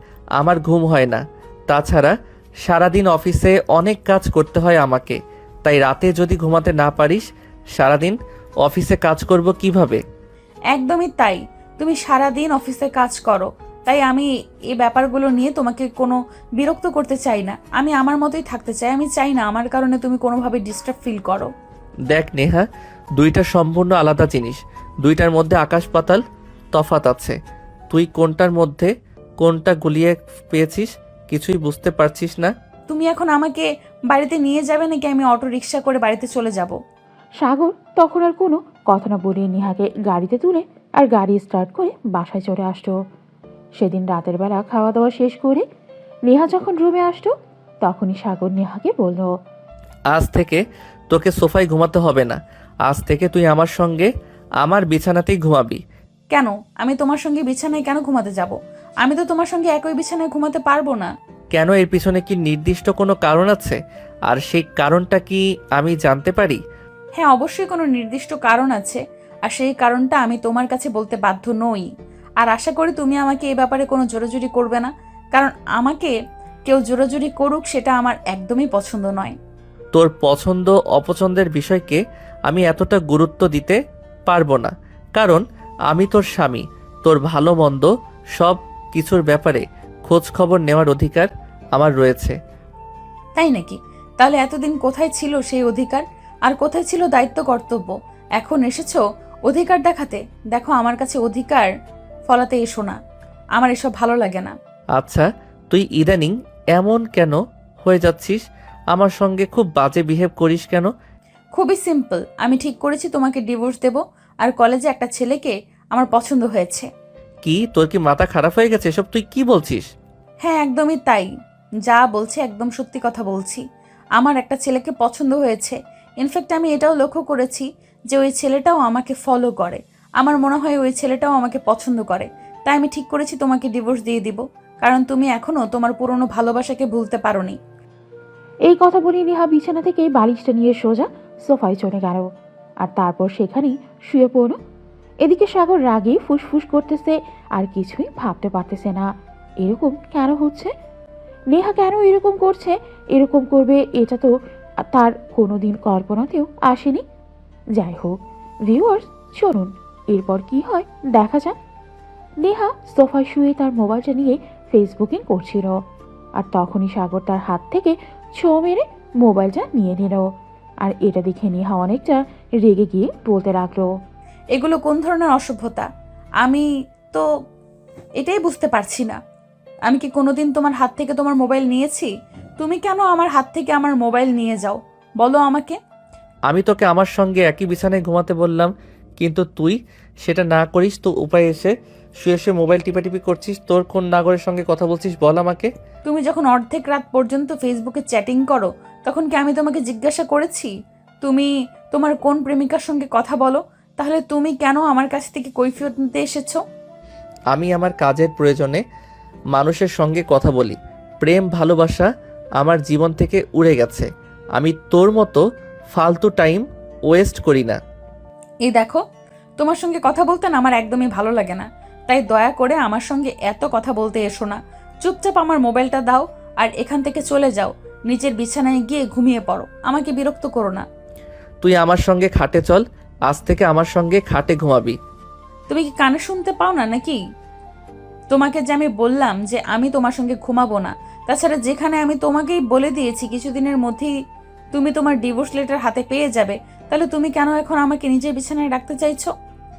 আমার ঘুম হয় না। তাছাড়া সারাদিন অফিসে অনেক কাজ করতে হয় আমাকে, তাই রাতে যদি ঘুমাতে না পারিস সারাদিন অফিসে কাজ করব কিভাবে? একদমই তাই, তুমি সারাদিন অফিসে কাজ করো, তাই আমি এই ব্যাপারগুলো নিয়ে তোমাকে কোনো বিরক্ত করতে চাই না। আমি আমার মতোই থাকতে চাই, আমি চাই না আমার কারণে তুমি কোনোভাবে ডিস্টার্ব ফিল করো। দেখ নেহা, দুইটা সম্পূর্ণ আলাদা জিনিস, দুইটার মধ্যে আকাশ পাতাল তফাত আছে। তুই কোনটার মধ্যে কোনটা গুলিয়ে পেয়েছিস কিছুই বুঝতে পারছিস না। তুমি এখন আমাকে বাড়িতে নিয়ে যাবে নাকি আমি অটো রিক্সা করে বাড়িতে চলে যাব? সাগর তখন আর কোনো কথা না বলে নেহাকে গাড়িতে তুলে আর গাড়ি স্টার্ট করে বাসায় চলে আসতো। সেদিন রাতের বেলা খাওয়া দাওয়া শেষ করে নেহা যখন রুমে আসতো, তখনই সাগর নেহাকে বলল, আজ থেকে তোকে সোফায় ঘুমাতে হবে না, আজ থেকে তুই আমার সঙ্গে আমার বিছানাতেই ঘুমাবি। কেন? আমি তোমার সঙ্গে বিছানায় কেন ঘুমাতে যাব? আমি তো তোমার সঙ্গে একই বিছানায় ঘুমাতে পারবো না। কেন, এর পিছনে কি নির্দিষ্ট কোনো কারণ আছে? আর সেই কারণটা কি আমি জানতে পারি? হ্যাঁ, অবশ্যই কোনো নির্দিষ্ট কারণ আছে, আর সেই কারণটা আমি তোমার কাছে বলতে বাধ্য নই। আর আশা করি তুমি আমাকে এই ব্যাপারে কোনো জোরাজুরি করবে না, কারণ আমাকে কেউ জোরাজুরি করুক সেটা আমার একদমই পছন্দ নয়। তোর পছন্দ অপছন্দের বিষয়কে আমি এতটা গুরুত্ব দিতে পারবো না, কারণ আমি তোর স্বামী। তোর ভালো মন্দ সব কিছুর ব্যাপারে খোঁজ খবর নেওয়ার অধিকার আমার রয়েছে। তাই নাকি? তাহলে এতদিন কোথায় ছিল সেই অধিকার, আর কোথায় ছিল দায়িত্ব কর্তব্য? এখন এসেছো অধিকার দেখাতে। দেখো, আমার কাছে অধিকার ফলাতে এসো না, আমার এসব ভালো লাগে না। আচ্ছা, তুই ইদানিং এমন কেন হয়ে যাচ্ছিস? আমার সঙ্গে খুব বাজে বিহেভ করিস কেন? খুবই সিম্পল, আমি ঠিক করেছি তোমাকে ডিভোর্স দেব, আর কলেজে একটা ছেলেকে আমার পছন্দ হয়েছে। কি, তোর কি মাথা খারাপ হয়ে গেছে? এসব তুই কি বলছিস? হ্যাঁ, একদমই তাই, যা বলছি একদম সত্যি কথা বলছি। আমার একটা ছেলেকে পছন্দ হয়েছে। ইনফ্যাক্ট আমি এটাও লক্ষ্য করেছি যে ওই ছেলেটাও আমাকে ফলো করে। আমার মনে হয় ওই ছেলেটাও আমাকে পছন্দ করে। তাই আমি ঠিক করেছি তোমাকে ডিভোর্স দিয়ে দিব, কারণ তুমি এখনো তোমার পুরনো ভালোবাসাকে ভুলতে পারোনি। এই কথা বলে নেহা বিছানা থেকে বালিশটা নিয়ে সোজা সোফায় চলে গেল, আর তারপর সেখানেই শুয়ে পড়ল। এদিকে সাগর রাগে ফুসফুস করতেছে, আর কিছুই ভাবতে পারতেছে না এরকম কেন হচ্ছে। নেহা কেন এরকম করছে, এরকম করবে এটা তো তার কোনোদিন কল্পনাতেও আসেনি। যাই হোক ভিউয়ার্স, চলুন এরপর কি হয় দেখা যাক। নেহা সোফায় শুয়ে তার মোবাইলটা নিয়ে ফেসবুকিং করছিল, আর তখনই সাগর তার হাত থেকে ছো মেরে মোবাইলটা নিয়ে নিল। আর এটা দেখে নেহা অনেকটা রেগে গিয়ে বলতে লাগলো, এগুলো কোন ধরনের অসভ্যতা? আমি তো এটাই বুঝতে পারছি না। আমি কি কোনোদিন তোমার হাত থেকে তোমার মোবাইল নিয়েছি? তুমি কেন আমার হাত থেকে আমার মোবাইল নিয়ে যাও, বলো আমাকে। আমি তোকে আমার সঙ্গে একই বিছানায় ঘুমাতে বললাম, কিন্তু তুই সেটা না করিস তো উপায় এসে শুয়ে শুয়ে মোবাইল টিপাটিপি করছিস। তোর কোন নাগরের সঙ্গে কথা বলছিস বল আমাকে। তুমি যখন অর্ধেক রাত পর্যন্ত ফেসবুকে চ্যাটিং করো তখন কি আমি তোমাকে জিজ্ঞাসা করেছি তুমি তোমার কোন প্রেমিকার সঙ্গে কথা বলো? তাহলে তুমি কেন আমার কাছ থেকে কৈফিয়ত নিতে এসেছো? আমি আমার কাজের প্রয়োজনে মানুষের সঙ্গে কথা বলি। প্রেম ভালোবাসা আমার জীবন থেকে উড়ে গেছে। আমি তোর মতো ফালতু টাইম ওয়েস্ট করি না। এই দেখো, তোমার সঙ্গে কথা বলতে না আমার একদমই ভালো লাগে না, তাই দয়া করে আমার সঙ্গে এত কথা বলতে এসো না। চুপচাপ আমার মোবাইলটা দাও আর এখান থেকে চলে যাও। নিচের বিছানায় গিয়ে ঘুমিয়ে পড়ো, আমাকে বিরক্ত করো না। তুই আমার সঙ্গে খাটে চল, আজ থেকে আমার সঙ্গে খাটে ঘুমাবি। তুমি কি কানে শুনতে পাও না নাকি? তোমাকে যে আমি বললাম যে আমি তোমার সঙ্গে ঘুমাবো না, তাছাড়া যেখানে আমি তোমাকেই বলে দিয়েছি কিছুদিনের মধ্যেই তুমি তোমার ডিভোর্স লেটার হাতে পেয়ে যাবে, তাহলে তুমি কেন এখন আমাকে নিজের বিছানায় রাখতে চাইছো?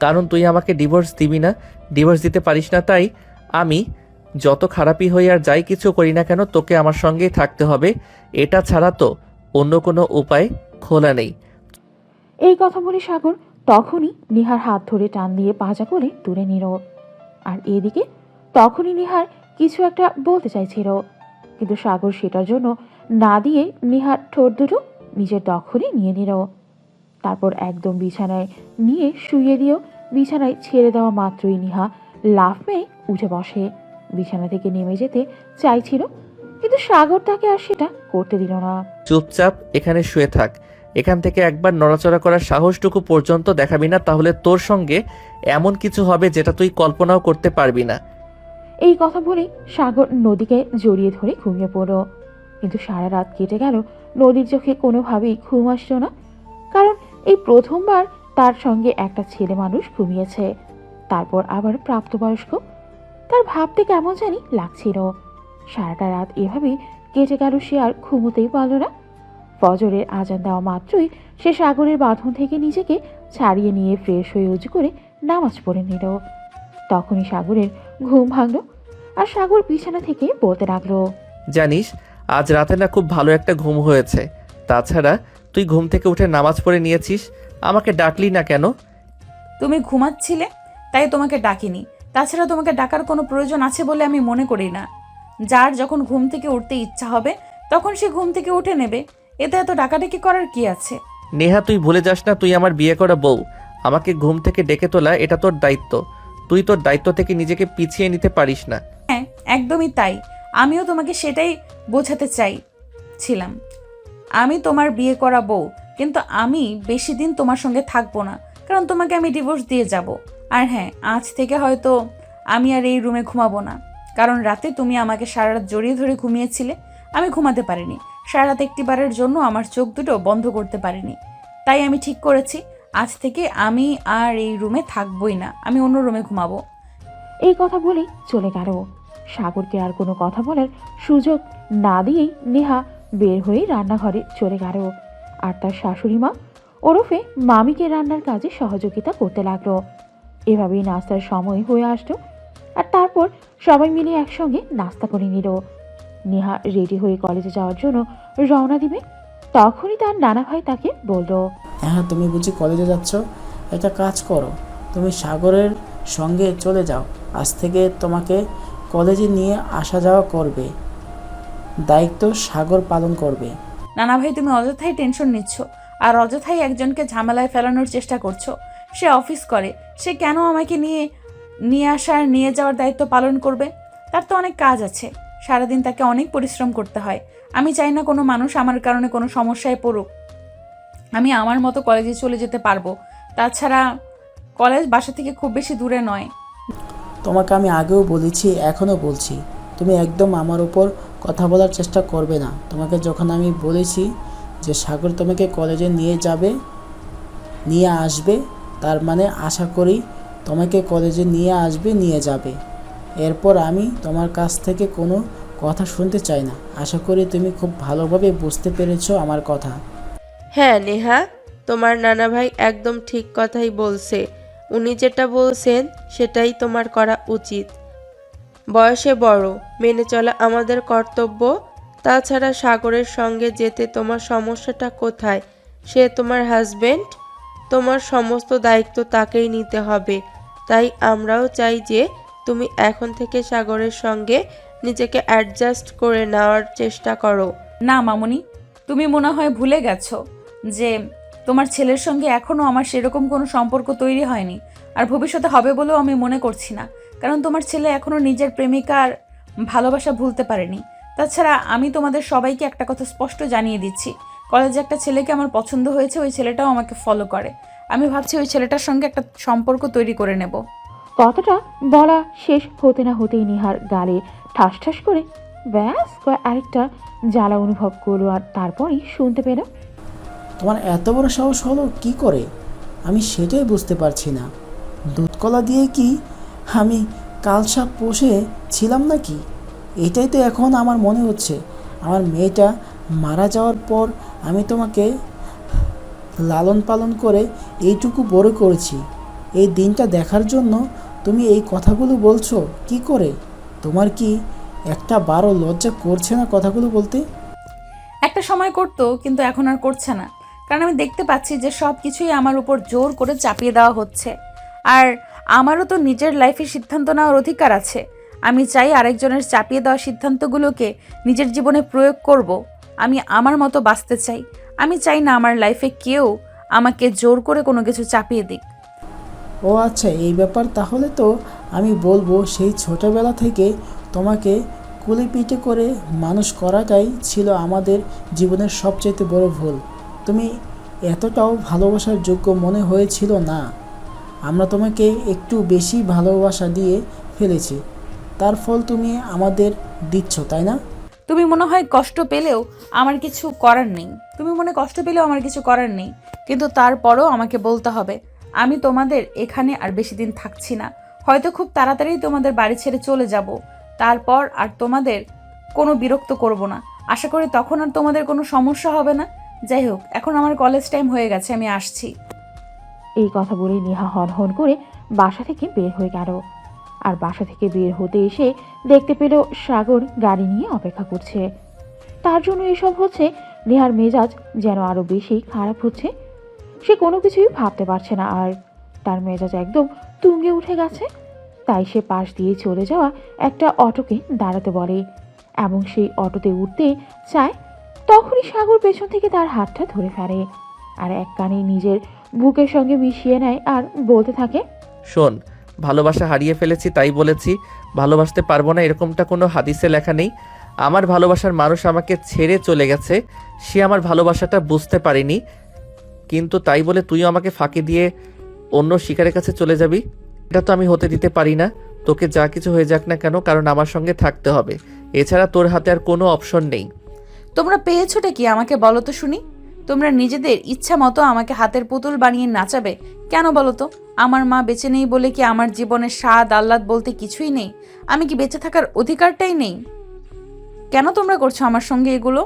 কারণ তুই আমাকে ডিভোর্স দিবি না, ডিভোর্স দিতে পারিস না, তাই আমি যত খারাপই হই আর যাই কিছু করি না কেন তোকে আমার সঙ্গেই থাকতে হবে। এটা ছাড়া তো অন্য কোনো উপায় খোলা নেই। এই কথা বলে সাগর তখনই নিহার হাত ধরে টান দিয়ে পাজা করে দূরে নিল। আর এদিকে তখনই নিহার কিছু একটা বলতে চাইছিল, কিন্তু সাগর সেটার জন্য না দিয়ে নিহার ঠোঁট দুটো নিজের দখলে নিয়ে নিল। তারপর একদম বিছানায় নিয়ে শুইয়ে দিয়েও বিছানায় ছেড়ে দেওয়া মাত্রই নিহা লাফ মেরে উঠে বসে। বিছানা থেকে নেমে যেতে চাইছিল, কিন্তু সাগর তাকে আর সেটা করতে দিল না। চুপচাপ এখানে শুয়ে থাক, এখান থেকে একবার নড়াচড়া করার সাহসটুকু পর্যন্ত দেখাবি না, তাহলে তোর সঙ্গে এমন কিছু হবে যেটা তুই কল্পনাও করতে পারবি না। এই কথা বলে সাগর নদীকে জড়িয়ে ধরে ঘুমিয়ে পড়ল। কিন্তু সারা রাত কেটে গেল, নদীর চোখে কোনোভাবেই ঘুম আসলো না। কারণ এই প্রথমবার তার সঙ্গে একটা ছেলে মানুষ ঘুমিয়েছে, তারপর আবার প্রাপ্তবয়স্ক। তার ভাবতে কেমন জানি লাগছিল। সারাটা রাত এভাবেই কেটে গেল, সে আর ঘুমোতেই পারল না। ফজরের আজান দেওয়া মাত্রই সে সাগরের বাঁধন থেকে নিজেকে ছাড়িয়ে নিয়ে ফ্রেশ হয়ে উজু করে নামাজ পড়ে নিল। তখনই সাগরের ঘুম ভাঙল, আর সাগর বিছানা থেকে বলতে লাগলো, জানিস আজ রাতে না খুব ভালো একটা ঘুম হয়েছে। তাছাড়া তুই ঘুম থেকে উঠে নামাজ পড়ে নিয়েছিস, আমাকে ডাকলি না কেন? তুমি ঘুমাচ্ছিলে তাই তোমাকে ডাকিনি, তাছাড়া তোমাকে ডাকার কোনো প্রয়োজন আছে বলে আমি মনে করি না। যার যখন ঘুম থেকে উঠতে ইচ্ছা হবে তখন সে ঘুম থেকে উঠে নেবে, এতে এত ডাকাডাকি করার কি আছে? নেহা, তুই ভুলে যাস না তুই আমার বিয়ে করা বউ। আমাকে ঘুম থেকে ডেকে তোলা এটা তোর দায়িত্ব। তুই তোর দায়িত্ব থেকে নিজেকে পিছিয়ে নিতে পারিস না। হ্যাঁ, একদমই তাই। আমিও তোমাকে সেটাই বোঝাতে চাইছিলাম। আমি তোমার বিয়ে করা বউ, কিন্তু আমি বেশি দিন তোমার সঙ্গে থাকবো না, কারণ তোমাকে আমি ডিভোর্স দিয়ে যাব। আর হ্যাঁ, আজ থেকে হয়তো আমি আর এই রুমে ঘুমাবো না, কারণ রাতে তুমি আমাকে সারা রাত জড়িয়ে ধরে ঘুমিয়েছিলে। আমি ঘুমাতে পারিনি, সারা রাত একটিবারের জন্য আমার চোখ দুটো বন্ধ করতে পারিনি। তাই আমি ঠিক করেছি আজ থেকে আমি আর এই রুমে থাকবোই না, আমি অন্য রুমে ঘুমাবো। এই কথা বলেই চলে গেল। সাগরকে আর কোনো কথা বলার সুযোগ না দিয়েই নেহা বের হয়ে রান্নাঘরে চলে গেল, আর তার শাশুড়ি মা ওরফে মামিকে রান্নার কাজে সহযোগিতা করতে লাগলো। এভাবেই নাস্তার সময় হয়ে আসলো, আর তারপর সবাই মিলে একসঙ্গে নাস্তা করে নিল। নেহা রেডি হয়ে কলেজে যাওয়ার জন্য রওনা দিবে, তখনই তার নানা ভাই তাকে বলল, হ্যাঁ, তুমি বুঝি কলেজে যাচ্ছ? একটা কাজ করো, তুমি সাগরের সঙ্গে চলে যাও। আজ থেকে তোমাকে কলেজে নিয়ে আসা যাওয়া করবে, দায়িত্ব সাগর পালন করবে। নানা ভাই, তুমি অযথাই টেনশন নিচ্ছ আর অযথাই একজনকে ঝামেলায় ফেলানোর চেষ্টা করছো। সে অফিস করে, সে কেন আমাকে নিয়ে আসার নিয়ে যাওয়ার দায়িত্ব পালন করবে? তার তো অনেক কাজ আছে, সারাদিন তাকে অনেক পরিশ্রম করতে হয়। আমি চাই না কোনো মানুষ আমার কারণে কোনো সমস্যায় পড়ুক। আমি আমার মতো কলেজে চলে যেতে পারবো। তাছাড়া কলেজ বাসা থেকে খুব বেশি দূরে নয়। তোমাকে আমি আগেও বলেছি, এখনও বলছি, তুমি একদম আমার উপর কথা বলার চেষ্টা করবে না। তোমাকে যখন আমি বলেছি যে সাগর তোমাকে কলেজে নিয়ে আসবে, তার মানে আশা করি তোমাকে কলেজে নিয়ে আসবে, নিয়ে যাবে। এরপর আমি তোমার কাছ থেকে কোনো কথা শুনতে চাই না। আশা করি তুমি খুব ভালোভাবে বুঝতে পেরেছো আমার কথা। হ্যাঁ নেহা, তোমার নানা ভাই একদম ঠিক কথাই বলছে। উনি যেটা বলছেন সেটাই তোমার করা উচিত। বয়সে বড়, মেনে চলা আমাদের কর্তব্য। তাছাড়া সাগরের সঙ্গে যেতে তোমার সমস্যাটা কোথায়? সে তোমার হাজবেন্ড। তোমার সমস্ত দায়িত্ব তাকেই নিতে হবে। তাই আমরাও চাই যে তুমি এখন থেকে সাগরের সঙ্গে নিজেকে অ্যাডজাস্ট করে নেওয়ার চেষ্টা করো। না মামুনি, তুমি মনে হয় ভুলে গেছো যে তোমার ছেলের সঙ্গে এখনও আমার সেরকম কোনো সম্পর্ক তৈরি হয়নি, আর ভবিষ্যতে হবে বলেও আমি মনে করছি না। কারণ তোমার ছেলে এখনও নিজের প্রেমিকার ভালোবাসা ভুলতে পারেনি। তাছাড়া আমি তোমাদের সবাইকে একটা কথা স্পষ্ট জানিয়ে দিচ্ছি, কলেজে একটা ছেলেকে আমার পছন্দ হয়েছে, ওই ছেলেটাও আমাকে ফলো করে। আমি ভাবছি ওই ছেলেটার সঙ্গে একটা সম্পর্ক তৈরি করে নেব। কথাটা বলা শেষ হতে না হতেই নিহার গালে ঠাস ঠাস করে ব্যাস আরেকটা জ্বালা অনুভব করলো, আর তারপরই শুনতে পেল, তোমার এত বড় সাহস হলো কি করে? আমি সেটাই বুঝতে পারছি না। দুধকলা দিয়ে কি আমি কালসাপ পোষে ছিলাম নাকি? এটাই তো এখন আমার মনে হচ্ছে। আমার মেয়েটা মারা যাওয়ার পর আমি তোমাকে লালন পালন করে এইটুকু বড় করেছি। এই দিনটা দেখার জন্য তুমি এই কথাগুলো বলছো কি করে? তোমার কি একটা বারো লজ্জা করছে না কথাগুলো বলতে? একটা সময় করতো, কিন্তু এখন আর করছে না। কারণ আমি দেখতে পাচ্ছি যে সব কিছুই আমার উপর জোর করে চাপিয়ে দেওয়া হচ্ছে। আর আমারও তো নিজের লাইফে সিদ্ধান্ত নেওয়ার অধিকার আছে। আমি চাই আরেকজনের চাপিয়ে দেওয়া সিদ্ধান্তগুলোকে নিজের জীবনে প্রয়োগ করব। আমি আমার মতো বাঁচতে চাই। আমি চাই না আমার লাইফে কেউ আমাকে জোর করে কোনো কিছু চাপিয়ে দিক। ও আচ্ছা, এই ব্যাপার। তাহলে তো আমি বলবো সেই ছোটবেলা থেকে তোমাকে কুলে পিঠে করে মানুষ করাটাই ছিল আমাদের জীবনের সবচেয়ে বড় ভুল। তুমি এতটাও ভালোবাসার যোগ্য মনে হয়েছিল না। আমরা তোমাকে একটু বেশি ভালোবাসা দিয়ে ফেলেছি, তার ফল তুমি আমাদের দিচ্ছ, তাই না? তুমি মনে হয় কষ্ট পেলেও আমার কিছু করার নেই। কিন্তু তারপরও আমাকে বলতে হবে, আমি তোমাদের এখানে আর বেশি দিন থাকছি না। হয়তো খুব তাড়াতাড়ি তোমাদের বাড়ি ছেড়ে চলে যাব। তারপর আর তোমাদের কোনো বিরক্ত করব না। আশা করি তখন আর তোমাদের কোনো সমস্যা হবে না। যাই হোক, এখন আমার কলেজ টাইম হয়ে গেছে, আমি আসছি। এই কথা বলে নেহা হন হন করে বাসা থেকে বের হয়ে গেল। আর বাসা থেকে বের হতে এসে দেখতে পেল সাগর গাড়ি নিয়ে অপেক্ষা করছে। তার জন্য এসব হচ্ছে। নেহার মেজাজ যেন আরো বেশি খারাপ হচ্ছে। সে কোনো কিছুই ভাবতে পারছে না, আর তার মেজাজ একদম তুঙ্গে উঠে গেছে। তাই সে পাশ দিয়ে চলে যাওয়া একটা অটোকে দাঁড়াতে বলে এবং সেই অটোতে উঠতে চায়। তখনই সাগর পেছন থেকে তার হাতটা ধরে ফেলে আর এক কানে নিজের বুকের সঙ্গে মিশিয়ে নেয় আর বলতে থাকে, শোন, ভালোবাসা হারিয়ে ফেলেছি তাই বলেছি, ভালোবাসতে পারবো না এরকমটা কোনো হাদিসে লেখা নেই। আমার ভালোবাসার মানুষ আমাকে ছেড়ে চলে গেছে, সে আমার ভালোবাসাটা বুঝতে পারেনি, কিন্তু তাই বলে তুইও আমাকে ফাঁকি দিয়ে অন্য শিকারের কাছে চলে যাবি? এটা তো আমি হতে দিতে পারি না। তোকে যা কিছু হয়ে যাক না কেন, কারণ আমার সঙ্গে থাকতে হবে। এছাড়া তোর হাতে আর কোনো অপশন নেই। তোমরা পেয়েছোটা কি আমাকে বলো তো শুনি। তোমরা নিজেদের ইচ্ছা মতো আমাকে হাতের পুতুল বানিয়ে নাচাবে কেন বলো তো? আমার মা বেঁচে নেই বলে কি আমার জীবনে স্বাদ আহ্লাদ বলতে কিছুই নেই? আমি কি বেঁচে থাকার অধিকারটাই নেই? কেন তোমরা করছো আমার সঙ্গে এগুলো?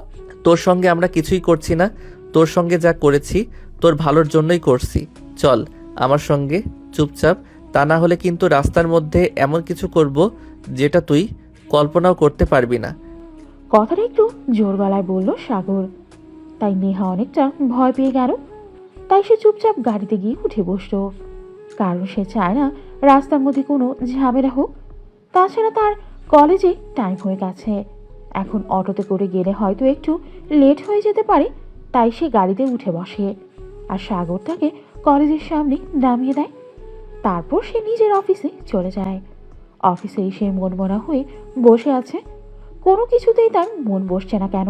তোর সঙ্গে আমরা কিছুই করছি না। তোর সঙ্গে যা করেছি তোর ভালোর জন্যই করছি। চল আমার সঙ্গে চুপচাপ, তা না হলে কিন্তু রাস্তার মধ্যে এমন কিছু করব যেটা তুই কল্পনাও করতে পারবি না। কথাটা একটু জোর গলায় বলল সাগর। তাই নেহা অনেকটা ভয় পেয়ে গেল। তাই সে চুপচাপ গাড়িতে গিয়ে উঠে বসল। কারণ সে চায় না রাস্তার মধ্যে কোনো ঝামেলা হোক। তাছাড়া তার কলেজে টাইম হয়ে গেছে। এখন অটোতে করে গেলে হয়তো একটু লেট হয়ে যেতে পারে। তাই সে গাড়িতে উঠে বসে আর সাগর তাকে কলেজের সামনে নামিয়ে দেয়। তারপর সে নিজের অফিসে চলে যায়। অফিসে এসে মনমনা হয়ে বসে আছে। কোনো কিছুতেই তার মন বসছে না কেন।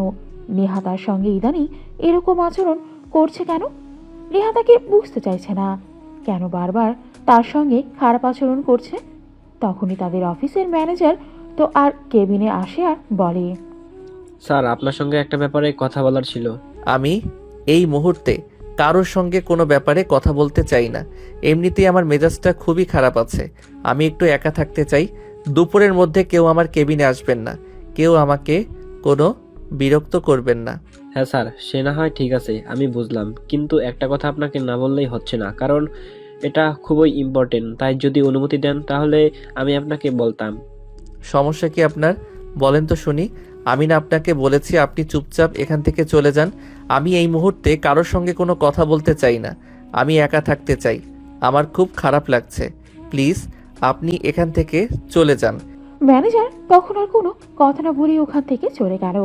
নেহা তার সঙ্গে ইদানিং এরকম আচরণ করছে কেন? নেহা তাকে বুঝতে চাইছে না কেন বারবার তার সঙ্গে খারাপ আচরণ করছে। তখনই তাদের অফিসের ম্যানেজার তো আর কেবিনে আসে আর বলে, স্যার, আপনার সঙ্গে একটা ব্যাপারে কথা বলার ছিল। আমি এই মুহূর্তে কারোর সঙ্গে কোনো ব্যাপারে কথা বলতে চাই না। এমনিতেই আমার মেজাজটা খুবই খারাপ আছে। আমি একটু একা থাকতে চাই। দুপুরের মধ্যে কেউ আমার কেবিনে আসবেন না। কেউ আমাকে কোনো বিরক্ত করবেন না। হ্যাঁ স্যার, সে না হয় ঠিক আছে, আমি বুঝলাম, কিন্তু একটা কথা আপনাকে না বললেই হচ্ছে না, কারণ এটা খুবই ইম্পর্টেন্ট। তাই যদি অনুমতি দেন তাহলে আমি আপনাকে বলতাম। সমস্যা কি আপনার? বলেন তো শুনি। আমি না আপনাকে বলেছি আপনি চুপচাপ এখান থেকে চলে যান? আমি এই মুহূর্তে কারোর সঙ্গে কোনো কথা বলতে চাই না। আমি একা থাকতে চাই। আমার খুব খারাপ লাগছে। প্লিজ আপনি এখান থেকে চলে যান। ম্যানেজার তখন আর কোনো কথা না বলে ওখান থেকে চলে গেল,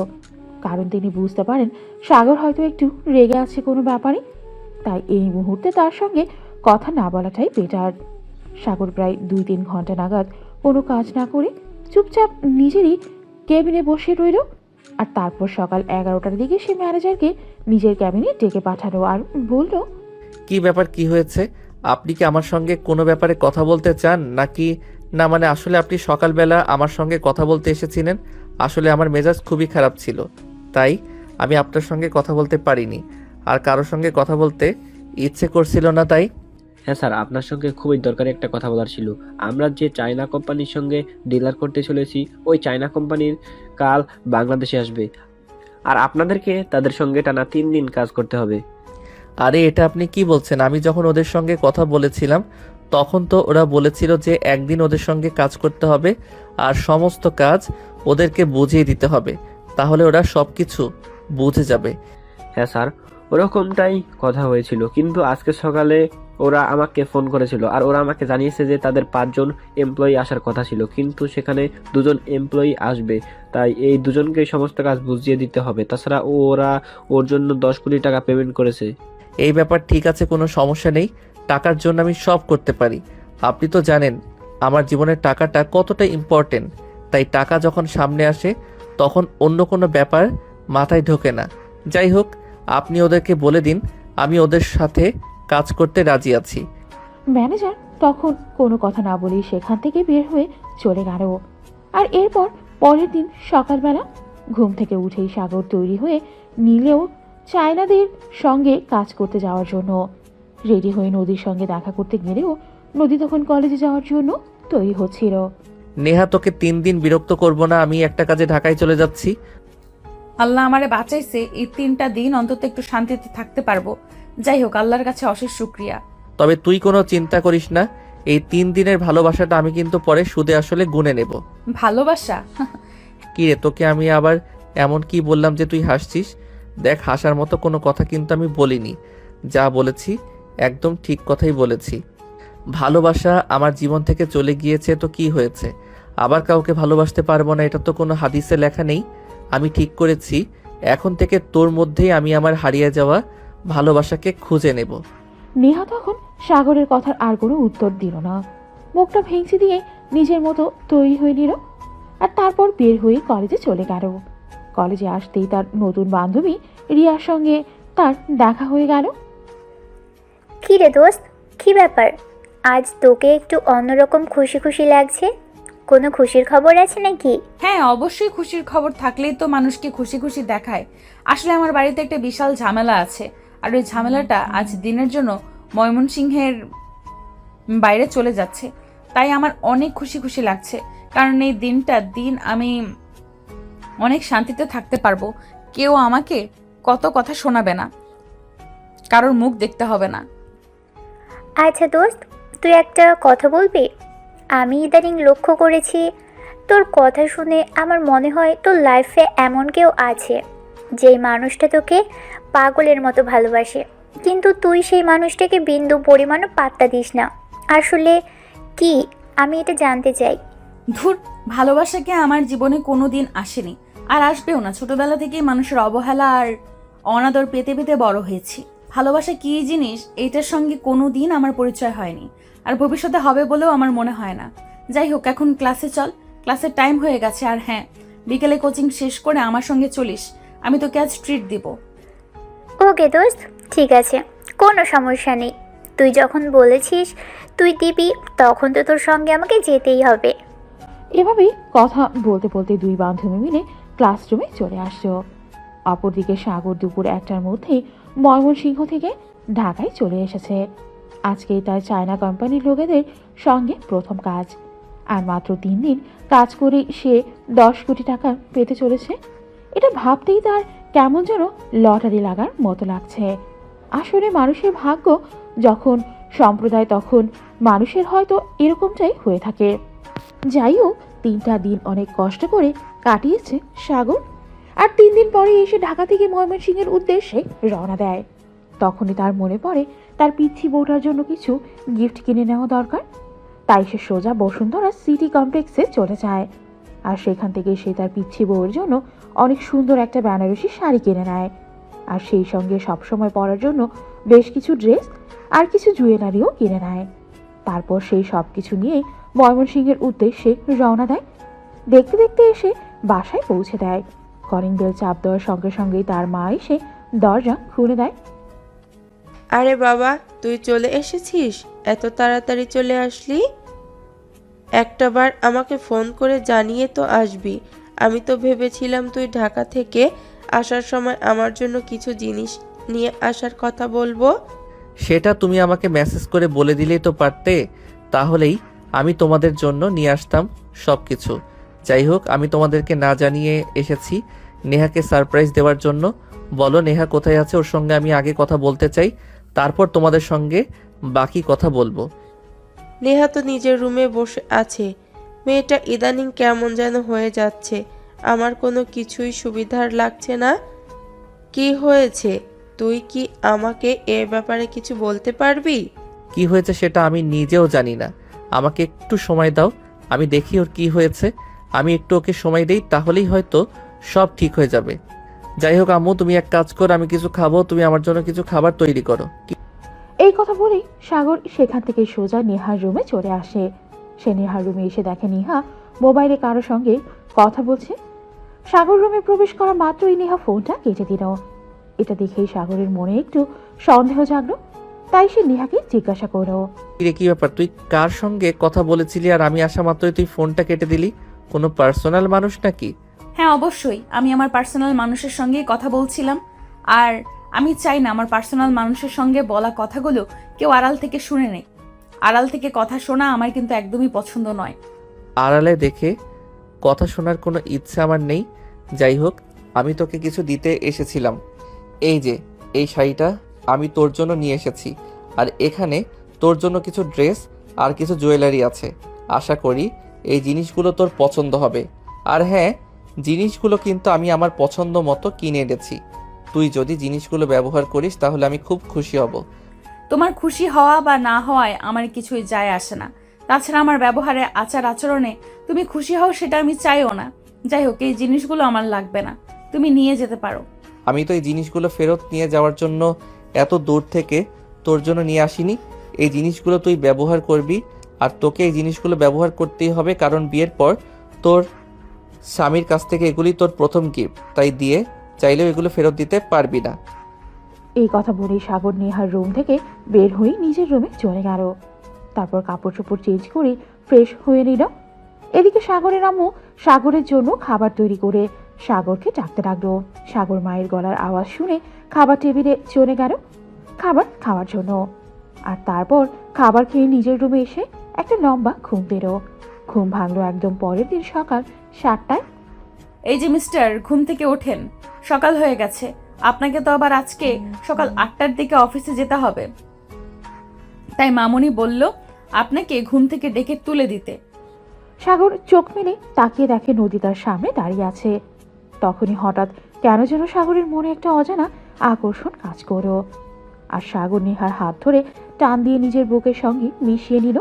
কারণ তিনি বুঝতে পারেন সাগর হয়তো একটু রেগে আছে কোনো ব্যাপারে। তাই এই মুহূর্তে তার সঙ্গে কথা না বলাটাই বেটার। সাগর প্রায় 2-3 ঘন্টা নাগাদ কোনো কাজ না করে চুপচাপ নিজেরই কেবিনে বসে রইল। আর তারপর সকাল 11টার দিকে সে ম্যানেজারকে নিজের ক্যাবিনে ডেকে পাঠালো আর বলল, কি ব্যাপার, কি হয়েছে? আপনি কি আমার সঙ্গে কোনো ব্যাপারে কথা বলতে চান নাকি? না মানে আসলে আপনি সকালবেলা আমার সঙ্গে কথা বলতে এসেছিলেন। আসলে আমার মেজাজ খুবই খারাপ ছিল, তাই আমি আপনার সঙ্গে কথা বলতে পারিনি। আর কারোর সঙ্গে কথা বলতে ইচ্ছে করছিল না তাই। হ্যাঁ স্যার, আপনার সঙ্গে খুবই দরকারি একটা কথা বলার ছিল। আমরা যে চায়না কোম্পানির সঙ্গে ডিলার করতে চলেছি, ওই চায়না কোম্পানির কাল বাংলাদেশে আসবে, আর আপনাদেরকে তাদের সঙ্গে টানা 3 দিন কাজ করতে হবে। আরে এটা আপনি কি বলছেন? আমি যখন ওদের সঙ্গে কথা বলেছিলাম তখন তো ওরা বলেছিল যে একদিন ওদের সঙ্গে কাজ করতে হবে আর সমস্ত কাজ ওদেরকে বুঝিয়ে দিতে হবে, তাহলে ওরা সব কিছু বুঝে যাবে। হ্যাঁ স্যার, ওরকমটাই কথা হয়েছিল, কিন্তু আজকে সকালে ওরা আমাকে ফোন করেছিল আর ওরা আমাকে জানিয়েছে যে তাদের 5 জন এমপ্লয়ি আসার কথা ছিল, কিন্তু সেখানে 2 জন এমপ্লয়ি আসবে। তাই এই 2 জনকে সমস্ত কাজ বুঝিয়ে দিতে হবে। তাছাড়া ওরা ওর জন্য 10 কোটি টাকা পেমেন্ট করেছে। এই ব্যাপার ঠিক আছে, কোনো সমস্যা নেই। টাকার জন্য আমি সব করতে পারি। আপনি তো জানেন আমার জীবনের টাকাটা কতটা ইম্পর্টেন্ট, তাই টাকা যখন সামনে আসে তখন অন্য কোনো ব্যাপার মাথায় ঢোকে না। যাই হোক, আপনি ওদেরকে বলে দিন আমি ওদের সাথে কাজ করতে রাজি আছি। ম্যানেজার তখন কোনো কথা না বলেই সেখান থেকে বের হয়ে চলে গেল। আর এরপর পরের দিন সকালবেলা ঘুম থেকে উঠেই সাগর তৈরি হয়ে নিলেও চায়নাদের সঙ্গে কাজ করতে যাওয়ার জন্য রেডি হয়ে নদীর সঙ্গে দেখা করতে গেলেও নদী তখন কলেজে যাওয়ার জন্য তৈরি হচ্ছিল। নেহা, তোকে 3 দিন বিরক্ত করব না, আমি একটা কাজে ঢাকায় চলে যাচ্ছি। আল্লাহ আমারে বাঁচাইছে, এই 3টা দিন অন্তত একটু শান্তিতে থাকতে পারবো। যাই হোক, আল্লাহর কাছে অশেষ শুক্রিয়া। তবে তুই কোনো চিন্তা করিস না, এই 3 দিনের ভালোবাসাটা আমি কিন্তু পরে সুদে আসলে গুনে নেব। ভালোবাসা? কি রে, তোকে আমি আবার এমন কি বললাম যে তুই হাসছিস? দেখ, হাসার মতো কোনো কথা কিন্তু আমি বলিনি। যা বলেছি একদম ঠিক কথাই বলেছি। ভালোবাসা আমার জীবন থেকে চলে গিয়েছে তো কি হয়েছে? আবার কাউকে ভালোবাসতে পারবো না এটা তো কোনো হাদিসে লেখা নেই। আমি ঠিক করেছি এখন থেকে তোর মধ্যেই আমি আমার হারিয়ে যাওয়া ভালোবাসাকে খুঁজে নেব। নেহা তখন সাগরের কথার আর কোনো উত্তর দিল না, মুখটা ভেঙচি দিয়ে নিজের মতো তৈরি হয়ে নিল। আর তারপর বের হয়ে কলেজে চলে গেল। কলেজে আসতেই তার নতুন বান্ধবী রিয়ার সঙ্গে তার দেখা হয়ে গেল। কি রে দোস্ত, কি ব্যাপার? আজ তোকে একটু অন্যরকম খুশি খুশি লাগছে। কোনো খুশির খবর আছে নাকি? হ্যাঁ, অবশ্যই খুশির খবর থাকলেই তো মানুষকে খুশি খুশি দেখায়। আসলে আমার বাড়িতে একটা বিশাল ঝামেলা আছে, আর ওই ঝামেলাটা আজ দিনের জন্য ময়মনসিংহের বাইরে চলে যাচ্ছে। তাই আমার অনেক খুশি খুশি লাগছে, কারণ এই দিন আমি অনেক শান্তিতে থাকতে পারবো। কেউ আমাকে কত কথা শোনাবে না, কারোর মুখ দেখতে হবে না। আচ্ছা দোস্ত, তুই একটা কথা বলবি? আমি ইদানিং লক্ষ্য করেছি, তোর কথা শুনে আমার মনে হয় তোর লাইফে এমন কেউ আছে যেই মানুষটা তোকে পাগলের মতো ভালোবাসে, কিন্তু তুই সেই মানুষটাকে বিন্দু পরিমাণও পাত্তা দিস না। আসলে কি, আমি এটা জানতে চাই। ধুর, ভালোবাসাকে আমার জীবনে কোনো দিন আসেনি, আর আসবেও না। ছোটবেলা থেকেই মানুষের অবহেলা আর অনাদর পেতে পেতে বড় হয়েছি। ভালোবাসা কী জিনিস এইটার সঙ্গে কোনো দিন আমার পরিচয় হয়নি, আর ভবিষ্যতে হবে বলেও আমার মনে হয় না। যাই হোক, এখন ক্লাসে চল, ক্লাসের টাইম হয়ে গেছে। আর হ্যাঁ, বিকেলে কোচিং শেষ করে আমার সঙ্গে চলিস, আমি তোকে আজ ট্রিট দিব। ওকে দোস্ত, ঠিক আছে, কোনো সমস্যা নেই। তুই যখন বলেছিস তুই দিবি, তখন তো তোর সঙ্গে আমাকে যেতেই হবে। এভাবেই কথা বলতে বলতে দুই বান্ধবী মিলে ক্লাসরুমে চলে আসলো। অপরদিকে সাগর দুপুর 1টার মধ্যেই ময়মনসিংহ থেকে ঢাকায় চলে এসেছে। আজকেই তার চায়না কোম্পানির লোকেদের সঙ্গে প্রথম কাজ, আর মাত্র 3 দিন কাজ করে সে 10 কোটি টাকা পেতে চলেছে। এটা ভাবতেই তার কেমন যেন লটারি লাগার মতো লাগছে। আসলে মানুষের ভাগ্য যখন সম্প্রদায়, তখন মানুষের হয়তো এরকমটাই হয়ে থাকে। যাই হোক, 3টা দিন অনেক কষ্ট করে কাটিয়েছে সাগর, আর 3 দিন পরে এসে ঢাকা থেকে ময়মনসিংহের উদ্দেশ্যে রওনা দেয়। তখনই তার মনে পড়ে তার পিচ্ছি বউটার জন্য কিছু গিফট কিনে নেওয়া দরকার। তাই সে সোজা বসুন্ধরা সিটি কমপ্লেক্সে চলে যায়। আর সেখান থেকে সে তার পিচ্ছি বউয়ের জন্য অনেক সুন্দর একটা বেনারসি শাড়ি কিনে নেয়। আর সেই সঙ্গে সবসময় পরার জন্য বেশ কিছু ড্রেস আর কিছু জুয়েলারিও কিনে নেয়। তারপর সেই সব কিছু নিয়ে ময়মনসিংহের উদ্দেশ্যে রওনা দেয়। দেখতে দেখতে এসে বাসায় পৌঁছে দেয়। কলিং বেল চাপ দেওয়ার সঙ্গে সঙ্গেই তার মা এসে দরজা খুলে দেয়। আরে বাবা, তুই চলে এসেছিস? এত তাড়াতাড়ি চলে আসলি? একটাবার আমাকে ফোন করে জানিয়ে তো আসবি। আমি তো ভেবেছিলাম তুই ঢাকা থেকে আসার সময় আমার জন্য কিছু জিনিস নিয়ে আসার কথা বলবো। সেটা তুমি আমাকে মেসেজ করে বলে দিলেই তো পারতে, তাহলেই আমি তোমাদের জন্য নিয়ে আসতাম সব কিছু। যাই হোক, আমি তোমাদেরকে না জানিয়ে এসেছি নেহাকে সারপ্রাইজ দেওয়ার জন্য। বলো নেহা কোথায় আছে, ওর সঙ্গে আমি আগে কথা বলতে চাই, তারপর তোমাদের সঙ্গে বাকি কথা বলবো। নেহা তো নিজের রুমে বসে আছে। মেয়েটা ইদানিং কেমন যেন হয়ে যাচ্ছে। আমার কোনো কিছুই সুবিধার লাগছে না। কি হয়েছে? তুই কি আমাকে এ ব্যাপারে কিছু বলতে পারবি? কি হয়েছে সেটা আমি নিজেও জানি না, আমাকে একটু সময় দাও, আমি দেখি ওর কি হয়েছে। আমি একটু ওকে সময় দেই, তাহলেই হয়তো সব ঠিক হয়ে যাবে। যাই হোক আম্মু, তুমি এক কাজ করো, আমি কিছু খাবো, তুমি আমার জন্য কিছু খাবার তৈরি করো। এই কথা বলেই সাগর সেখান থেকে সোজা নেহার রুমে চলে আসে। সে নেহার রুমে এসে দেখে নেহা মোবাইলে কারোর সঙ্গে কথা বলছে। সাগর রুমে প্রবেশ করা মাত্রই নেহা ফোনটা কেটে দিল। এটা দেখেই সাগরের মনে একটু সন্দেহ জাগলো। তাই সে নেহাকে জিজ্ঞাসা করলো, রে কি ব্যাপার, তুই কার সঙ্গে কথা বলেছিলি আর আমি আসা মাত্রই তুই ফোনটা কেটে দিলি? কোনো পার্সোনাল মানুষ নাকি? হ্যাঁ অবশ্যই, আমি আমার পার্সোনাল মানুষের সঙ্গেই কথা বলছিলাম। আর আমি চাই না আমার পার্সোনাল মানুষের সঙ্গে বলা কথাগুলো কেউ আড়াল থেকে শুনে নেয়। আড়াল থেকে কথা শোনা আমার কিন্তু একদমই পছন্দ নয়। আড়ালে দেখে কথা শোনার কোনো ইচ্ছা আমার নেই। যাই হোক, আমি তোকে কিছু দিতে এসেছিলাম। এই যে এই শাড়িটা আমি তোর জন্য নিয়ে এসেছি, আর এখানে তোর জন্য কিছু ড্রেস আর কিছু জুয়েলারি আছে। আশা করি এই জিনিসগুলো তোর পছন্দ হবে। আর হ্যাঁ, জিনিসগুলো কিন্তু আমি আমার পছন্দ মতো কিনে এনেছি। তুই যদি জিনিসগুলো ব্যবহার করিস তাহলে আমি খুব খুশি হব। তোমার খুশি হওয়া বা না হওয়ায় আমার কিছুই যায় আসে না। তাছাড়া আমার ব্যবহারে আচার আচরণে তুমি খুশি হও সেটা আমি চাইও না। যাই হোক, এই জিনিসগুলো আমার লাগবে না, তুমি নিয়ে যেতে পারো। আমি তো এই জিনিসগুলো ফেরত নিয়ে যাওয়ার জন্য এত দূর থেকে তোর জন্য নিয়ে আসিনি। এই জিনিসগুলো তুই ব্যবহার করবি, আর তোকে এই জিনিসগুলো ব্যবহার করতেই হবে, কারণ বিয়ের পর তোর স্বামীর কাছ থেকে এগুলি তোর প্রথম গিফট, তাই দিয়ে চাইলেও এগুলো ফেরত দিতে পারবি না। এই কথা বলেই সাগর নেহার রুম থেকে বের হয়ে নিজের রুমে চলে গেল। তারপর কাপড় চোপড় চেঞ্জ করে ফ্রেশ হয়ে নিল। এদিকে সাগরের আম্মু সাগরের জন্য খাবার তৈরি করে সাগরকে ডাকতে লাগলো। সাগর মায়ের গলার আওয়াজ শুনে খাবার টেবিলে চলে গেল খাবার খাওয়ার জন্য। আর তারপর খাবার খেয়ে নিজের রুমে এসে একটা লম্বা ঘুম পেল। ঘুম ভাঙলো একদম পরের দিন সকাল 7টায়। এই যে মিস্টার, ঘুম থেকে ওঠেন, সকাল হয়ে গেছে। আপনাকে তো আবার আজকে সকাল 8টার দিকে অফিসে যেতে হবে। তাই মামুনি বলল আপনাকে ঘুম থেকে ডেকে তুলে দিতে। সাগর চোখ মেলে তাকিয়ে দেখে নদী তার সামনে দাঁড়িয়ে আছে। তখনই হঠাৎ কেন যেন সাগরের মনে একটা অজানা আকর্ষণ কাজ করলো। আর সাগর নেহার হাত ধরে টান দিয়ে নিজের বুকের সঙ্গে মিশিয়ে নিল।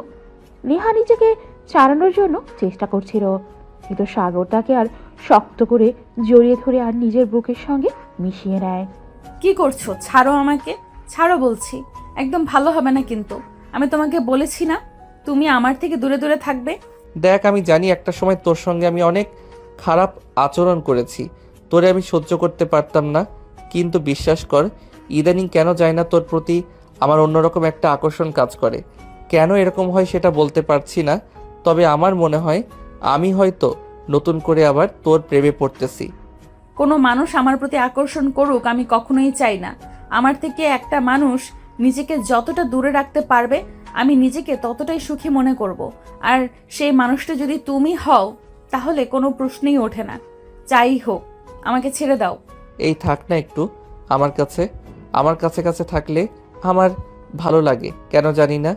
নেহা নিজেকে ছাড়ানোর জন্য চেষ্টা করছিল, কিন্তু সাগর তাকে আর শক্ত করে জড়িয়ে ধরে আর নিজের বুকের সঙ্গে মিশিয়ে নেয়। কি করছো? ছাড়ো আমাকে, ছাড়ো বলছি। একদম ভালো হবে না কিন্তু। আমি তোমাকে বলেছি না তুমি আমার থেকে দূরে দূরে থাকবে। দেখ, আমি জানি একটা সময় তোর সঙ্গে আমি অনেক খারাপ আচরণ করেছি, তোরে আমি সহ্য করতে পারতাম না, কিন্তু বিশ্বাস কর ইদানিং কেন যায় না তোর প্রতি আমার অন্যরকম একটা আকর্ষণ কাজ করে। কেন এরকম হয় সেটা বলতে পারছি না, তবে আমার মনে হয় আমি হয়তো নতুন করে আবার তোর প্রেমে পড়তেছি। কোনো মানুষ আমার প্রতি আকর্ষণ করুক আমি কখনোই চাই না। আমার থেকে একটা মানুষ নিজেকে যতটা দূরে রাখতে পারবে আমি নিজেকে ততটাই সুখী মনে করব। আর সেই মানুষটা যদি তুমি হও তাহলে কোনো প্রশ্নই ওঠে না। যাই হোক, আমাকে ছেড়ে দাও। এই থাক না একটু আমার কাছে, আমার কাছে কাছে থাকলে আমার ভালো লাগে, কেন জানি না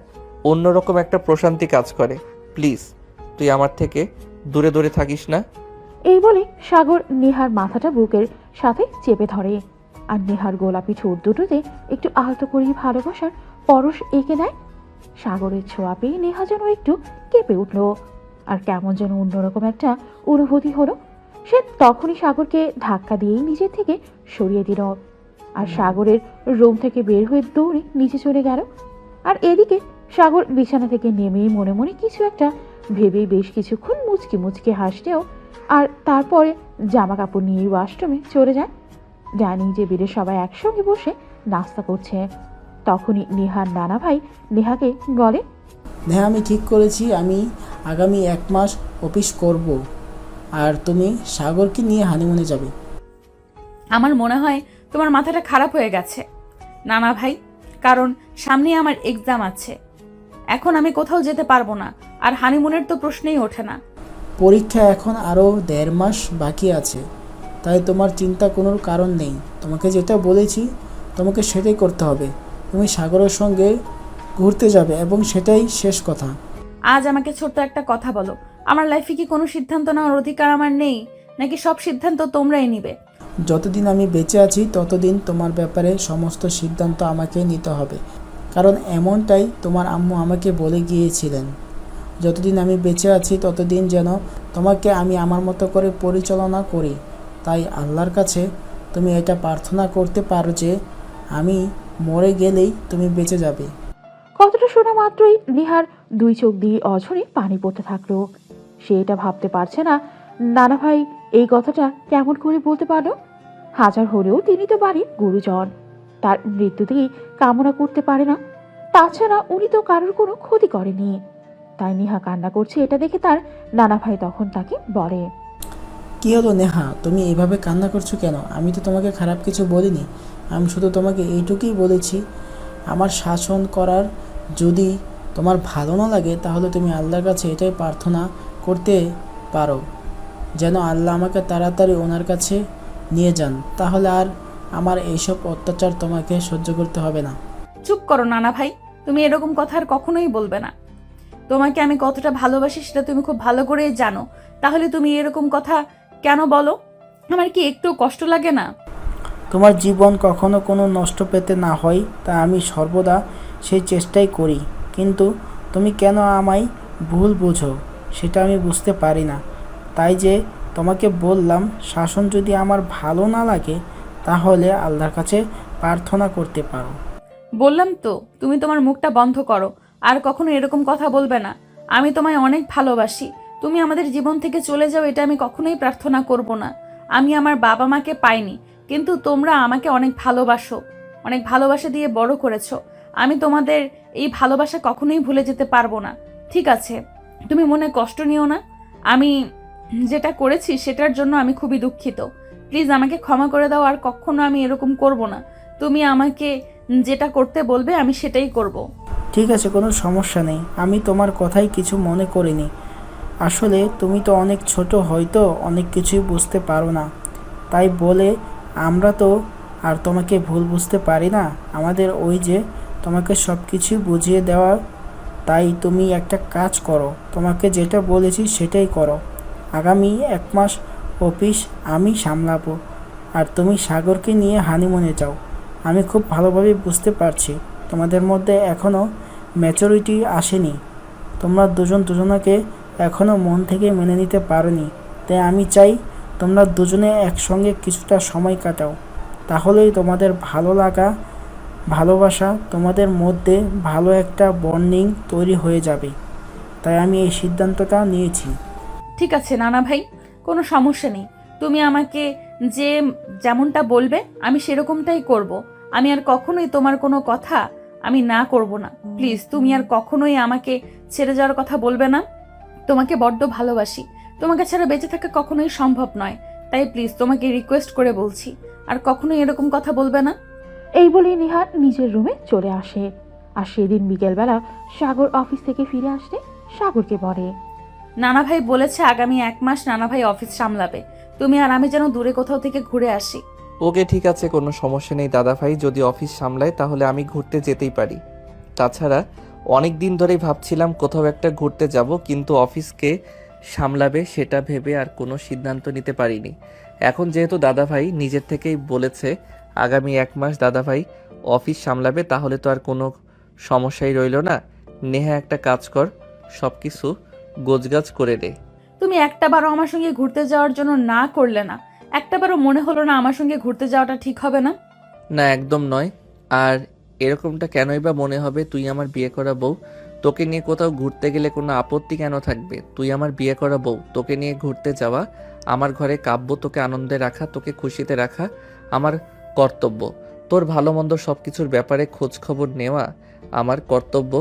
অন্যরকম একটা প্রশান্তি কাজ করে। প্লিজ তুই আমার থেকে দূরে দূরে থাকিস না। এই বলে সাগর নেহার মাথাটা বুকের সাথে চেপে ধরে আর নেহার গোলাপি ঠোঁট দুটোতে একটু আলতো করে ভালোবাসার পরশ এঁকে দেয়। সাগরের ছোঁয়া পেয়ে নেহা যেন একটু কেঁপে উঠল, আর কেমন যেন অন্যরকম একটা অনুভূতি হলো। সে তখনই সাগরকে ধাক্কা দিয়েই নিজের থেকে সরিয়ে দিল, আর সাগরের রুম থেকে বের হয়ে দৌড়ে নিচে চলে গেল। আর এদিকে সাগর বিছানা থেকে নেমেই মনে মনে কিছু একটা ভেবেই বেশ কিছুক্ষণ মুচকি মুচকি হাসতেও, আর তারপরে জামা কাপড় নিয়ে ওয়াশরুমে চলে যায়। ডাইনিং টেবিলে সবাই একসঙ্গে বসে নাস্তা করছে। তখনই নেহার নানা ভাই নেহাকে বলে, নেহা, আমি ঠিক করেছি আমি আগামী 1 মাস অফিস করব, আর তুমি সাগরকে নিয়ে হানিমুনে যাবে। আমার মনে হয় তোমার মাথাটা খারাপ হয়ে গেছে নানা ভাই, কারণ সামনে আমার এক্সাম আছে। এখন আমি কোথাও যেতে পারবো না, আর হানিমুনের তো প্রশ্নই ওঠে না। পরীক্ষা এখন আরও 1.5 মাস বাকি আছে, তাই তোমার চিন্তা কোনো কারণ নেই। তোমাকে যেটা বলেছি তোমাকে সেটাই করতে হবে। তুমি সাগরের সঙ্গে ঘুরতে যাবে এবং সেটাই শেষ কথা। আজ আমাকে ছোট্ট একটা কথা বলো, আমার লাইফে কি কোনো সিদ্ধান্ত নেওয়ার অধিকার আমার নেই, নাকি সব সিদ্ধান্ত তোমরাই নিবে? যতদিন আমি বেঁচে আছি ততদিন তোমার ব্যাপারে সমস্ত সিদ্ধান্ত আমাকে নিতে হবে, কারণ এমনটাই তোমার আম্মু আমাকে বলে গিয়েছিলেন। যতদিন আমি বেঁচে আছি ততদিন যেন তোমাকে আমি আমার মতো করে পরিচালনা করি। তাই আল্লাহর কাছে তুমি এটা প্রার্থনা করতে পারো যে আমি মরে গেলেই তুমি বেঁচে যাবে। কথাটা শোনা মাত্রই নেহার 2 চোখ দিয়ে অঝরে পানি পড়তে থাকলো। সে এটা ভাবতে পারছে না নানা ভাই এই কথাটা কেমন করে বলতে পারলো। হাজার হলেও তিনি তো বাড়ির গুরুজন, তার মৃত্যুতেই কামনা করতে পারে না। তাছাড়া উনি তো কারোর কোনো ক্ষতি করেনি। তাই নেহা কান্না করছে এটা দেখে তার নানা ভাই তখন তাকে বলে, কী হলো নেহা, তুমি এইভাবে কান্না করছো কেন? আমি তো তোমাকে খারাপ কিছু বলিনি। আমি শুধু তোমাকে এইটুকুই বলেছি, আমার শাসন করার যদি তোমার ভালো না লাগে তাহলে তুমি আল্লাহর কাছে এটাই প্রার্থনা করতে পারো যেন আল্লাহ আমাকে তাড়াতাড়ি ওনার কাছে নিয়ে যান, তাহলে আর আমার এইসব অত্যাচার তোমাকে সহ্য করতে হবে না। চুপ করো নানা ভাই, তুমি এরকম কথা আর কখনোই বলবে না। তোমাকে আমি কতটা ভালোবাসি সেটা তুমি খুব ভালো করেই জানো, তাহলে তুমি এরকম কথা কেন বলো? আমার কি একটু কষ্ট লাগে না? তোমার জীবন কখনো কোনো নষ্ট পেতে না হয় তা আমি সর্বদা সেই চেষ্টাই করি, কিন্তু তুমি কেন আমায় ভুল বুঝো সেটা আমি বুঝতে পারি না। তাই যে তোমাকে বললাম, শাসন যদি আমার ভালো না লাগে তাহলে আল্লাহর কাছে প্রার্থনা করতে পারো। বললাম তো, তুমি তোমার মুখটা বন্ধ করো, আর কখনো এরকম কথা বলবে না। আমি তোমায় অনেক ভালোবাসি, তুমি আমাদের জীবন থেকে চলে যাও এটা আমি কখনোই প্রার্থনা করব না। আমি আমার বাবা মাকে পাইনি, কিন্তু তোমরা আমাকে অনেক ভালোবাসো, অনেক ভালোবাসা দিয়ে বড় করেছো। আমি তোমাদের এই ভালোবাসা কখনোই ভুলে যেতে পারবো না। ঠিক আছে, তুমি মনে কষ্ট নিও না। আমি যেটা করেছি সেটার জন্য আমি খুবই দুঃখিত। প্লিজ আমাকে ক্ষমা করে দাও, আর কখনো আমি এরকম করব না। তুমি আমাকে যেটা করতে বলবে আমি সেটাই করব। ঠিক আছে, কোনো সমস্যা নেই, আমি তোমার কথাই কিছু মনে করিনি। আসলে তুমি তো অনেক ছোট, হয়তো অনেক কিছুই বুঝতে পারো না, তাই বলে আমরা তো আর তোমাকে ভুল বুঝতে পারি না। আমাদের ওই যে তোমাকে সব কিছুই বুঝিয়ে দেওয়া। তাই তুমি একটা কাজ করো, তোমাকে যেটা বলেছি সেটাই করো। আগামী 1 মাস অফিস আমি সামলাবো, আর তুমি সাগরকে নিয়ে হানিমুনে যাও। আমি খুব ভালোভাবে বুঝতে পারছি তোমাদের মধ্যে এখনও ম্যাচুরিটি আসেনি, তোমরা দুজন দুজনকে এখনও মন থেকে মেনে নিতে পারোনি। তাই আমি চাই তোমরা দুজনে একসঙ্গে কিছুটা সময় কাটাও, তাহলেই তোমাদের ভালো লাগা, ভালোবাসা, তোমাদের মধ্যে ভালো একটা বন্ডিং তৈরি হয়ে যাবে। তাই আমি এই সিদ্ধান্তটা নিয়েছি। ঠিক আছে নানা ভাই, কোনো সমস্যা নেই। তুমি আমাকে যে যেমনটা বলবে আমি সেরকমটাই করব। আমি আর কখনোই তোমার কোনো কথা আমি না করব না। প্লিজ তুমি আর কখনোই আমাকে ছেড়ে যাওয়ার কথা বলবে না। তোমাকে বড্ড ভালোবাসি, তোমাকে ছাড়া বেঁচে থাকা কখনোই সম্ভব নয়। তাই প্লিজ তোমাকে রিকোয়েস্ট করে বলছি, আর কখনোই এরকম কথা বলবে না। এই বলে নেহা নিজের রুমে চলে আসে। আর সেদিন বিকেলবেলা সাগর অফিস থেকে ফিরে আসতে সাগরকে বলে, নানা ভাই বলেছে আগামী 1 মাস নানা ভাই অফিস সামলাবে। তুমি আর আমি যেন দূরে কোথাও থেকে ঘুরে আসি। ওকে ঠিক আছে, কোনো সমস্যা নেই দাদা ভাই, যদি অফিস সামলায় তাহলে আমি ঘুরতে যেতেই পারি। তাছাড়া অনেক দিন ধরেই ভাবছিলাম কোথাও একটা ঘুরতে যাব, কিন্তু অফিসকে সামলাবে সেটা ভেবে আর কোনো সিদ্ধান্ত নিতে পারিনি। এখন যেহেতু দাদা ভাই নিজের থেকেই বলেছে আগামী 1 মাস দাদা ভাই অফিস সামলাবে, তাহলে তো আর কোনো সমস্যাই রইল না। নেহা একটা কাজ কর, সব কিছু গোছগাছ করে দে। তুমি একটাবারও আমার সঙ্গে ঘুরতে যাওয়ার জন্য না করলে না, একটাবারও মনে হলো না আমার সঙ্গে ঘুরতে যাওয়াটা ঠিক হবে না? না, একদম নয়। আর এরকমটা কেনই বা মনে হবে? তুই আমার বিয়ে করা বউ, তোকে নিয়ে কোথাও ঘুরতে গেলে কোনো আপত্তি কেন থাকবে? তুই আমার বিয়ে করা বউ, তোকে নিয়ে ঘুরতে যাওয়া আমার ঘরে কাব্য, তোকে আনন্দে রাখা, তোকে খুশিতে রাখা আমার কর্তব্য। তোর ভালো মন্দ সব কিছুর ব্যাপারে খোঁজ খবর নেওয়া আমার কর্তব্য।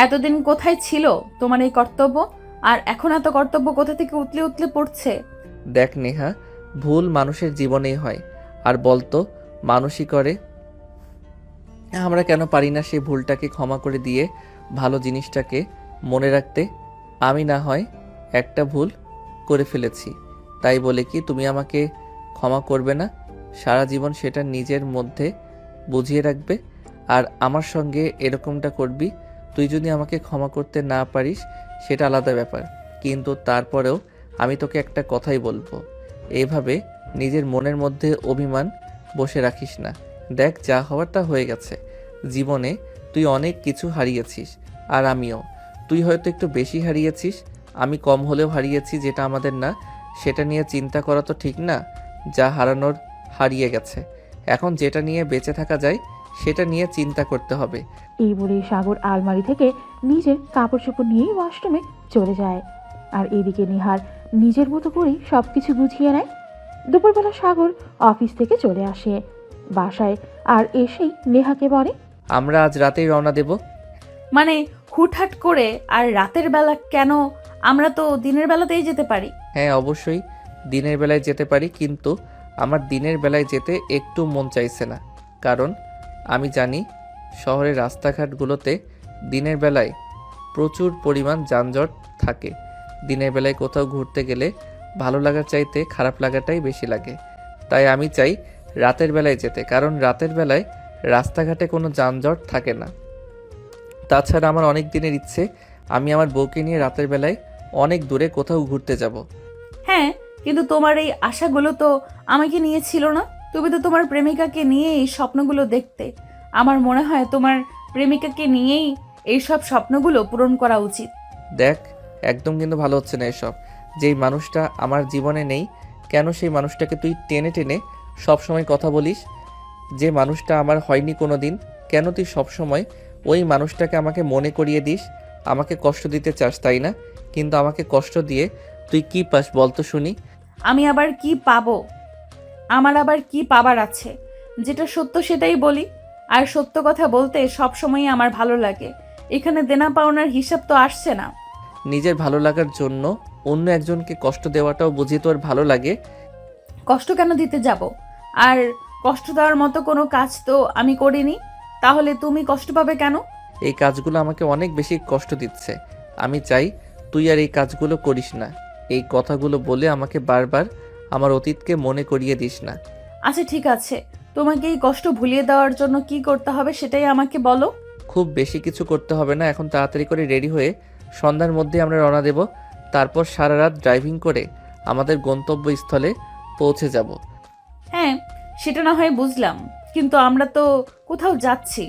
এতদিন কোথায় ছিল তোমার এই কর্তব্য? আর এখন এত কর্তব্য কোথা থেকে উতলে উতলে পড়ছে? দেখ নেহা, ভুল মানুষের জীবনেই হয়। আর বলতো মানুষই করে, আমরা কেন পারি না সেই ভুলটাকে ক্ষমা করে দিয়ে ভালো জিনিসটাকে মনে রাখতে? আমি না হয় একটা ভুল করে ফেলেছি, তাই বলে কি তুমি আমাকে ক্ষমা করবে না? সারা জীবন সেটা নিজের মধ্যে বুঝিয়ে রাখবে আর আমার সঙ্গে এরকমটা করবি? তুই যদি আমাকে ক্ষমা করতে না পারিস সেটা আলাদা ব্যাপার, কিন্তু তারপরেও আমি তোকে একটা কথাই বলবো, এইভাবে নিজের মনের মধ্যে অভিমান বসে রাখিস না। দেখ, যা হওয়ার তা হয়ে গেছে। জীবনে তুই অনেক কিছু হারিয়েছিস, আর আমিও। তুই হয়তো একটু বেশি হারিয়েছিস, আমি কম হলেও হারিয়েছি। যেটা আমাদের না সেটা নিয়ে চিন্তা করা তো ঠিক না। যা হারানোর হারিয়ে গেছে, এখন যেটা নিয়ে বেঁচে থাকা যায় সেটা নিয়ে চিন্তা করতে হবে। এই বলে সাগর আলমারি থেকে নিজের কাপড় চোপড় নিয়েই ওয়াশরুমে চলে যায়। আর এদিকে নিহার নিজের মতো করেই সব কিছু গুছিয়ে নেয়। দুপুরবেলা সাগর অফিস থেকে চলে আসে বাসায়, আর এসেই নেহাকে বলে, আমরা আজ রাতেই রওনা দেব। মানে হুটহাট করে? আর রাতের বেলা কেন? আমরা তো দিনের বেলাতেই যেতে পারি। হ্যাঁ, অবশ্যই দিনের বেলায় যেতে পারি, কিন্তু আমার দিনের বেলায় যেতে একটু মন চাইছে না। কারণ আমি জানি শহরের রাস্তাঘাটগুলোতে দিনের বেলায় প্রচুর পরিমাণ যানজট থাকে। দিনের বেলায় কোথাও ঘুরতে গেলে ভালো লাগার চাইতে খারাপ লাগাটাই বেশি লাগে। তাই আমি চাই রাতের বেলায় যেতে, কারণ রাতের বেলায় রাস্তাঘাটে কোনো যানজট থাকে না। তাছাড়া আমার অনেক দিনের ইচ্ছে, আমি আমার বউকে নিয়ে রাতের বেলায় অনেক দূরে কোথাও ঘুরতে যাব। হ্যাঁ, কিন্তু তোমার এই আশাগুলো তো আমাকে নিয়ে ছিল না। তুমি তো তোমার প্রেমিকাকে নিয়ে এই স্বপ্নগুলো দেখতে। আমার মনে হয় তোমার প্রেমিকাকে নিয়েই এই সব স্বপ্নগুলো পূরণ করা উচিত। দেখ, একদম কিন্তু ভালো হচ্ছে না এসব। যেই মানুষটা আমার জীবনে নেই, কেন সেই মানুষটাকে তুই টেনে টেনে সবসময় কথা বলিস? যে মানুষটা আমার হয়নি কোনো দিন, কেন তুই সবসময় ওই মানুষটাকে আমাকে মনে করিয়ে দিস? আমাকে কষ্ট দিতে চাস, তাই না? কিন্তু আমাকে কষ্ট দিয়ে তুই কি পাস বলতো শুনি? আমি আবার কি পাবো? আমার আবার কি পাবার আছে? যেটা সত্য সেটাই বলি, আর সত্য কথা বলতে সবসময়ই আমার ভালো লাগে। এখানে দেনা পাওনার হিসাব তো আসছে না। নিজের ভালো লাগার জন্য অন্য একজনকে কষ্ট দেওয়াটাও বুঝি তোর ভালো লাগে? কষ্ট কেন দিতে যাব? আর কষ্ট দেওয়ার মতো কোনো কাজ তো আমি করিনি, তাহলে তুমি কষ্ট পাবে কেন? এই কাজগুলো আমাকে অনেক বেশি কষ্ট দিচ্ছে। আমি চাই তুই আর এই কাজগুলো করিস না। এই কথাগুলো বলে আমাকে বারবার আমার অতীতকে মনে করিয়ে দিস না। আচ্ছা ঠিক আছে, তোমাকে এই কষ্ট ভুলিয়ে দেওয়ার জন্য কি করতে হবে সেটাই আমাকে বলো। খুব বেশি কিছু করতে হবে না, এখন তাড়াতাড়ি করে রেডি হয়ে সন্ধ্যার মধ্যে আমরা রওনা দেব। তারপর সারা রাত ড্রাইভিং করে আমাদের গন্তব্যস্থলে পৌঁছে যাব। হ্যাঁ, সেটা না হয় বুঝলাম, কিন্তু আমরা তো কোথাও যাচ্ছি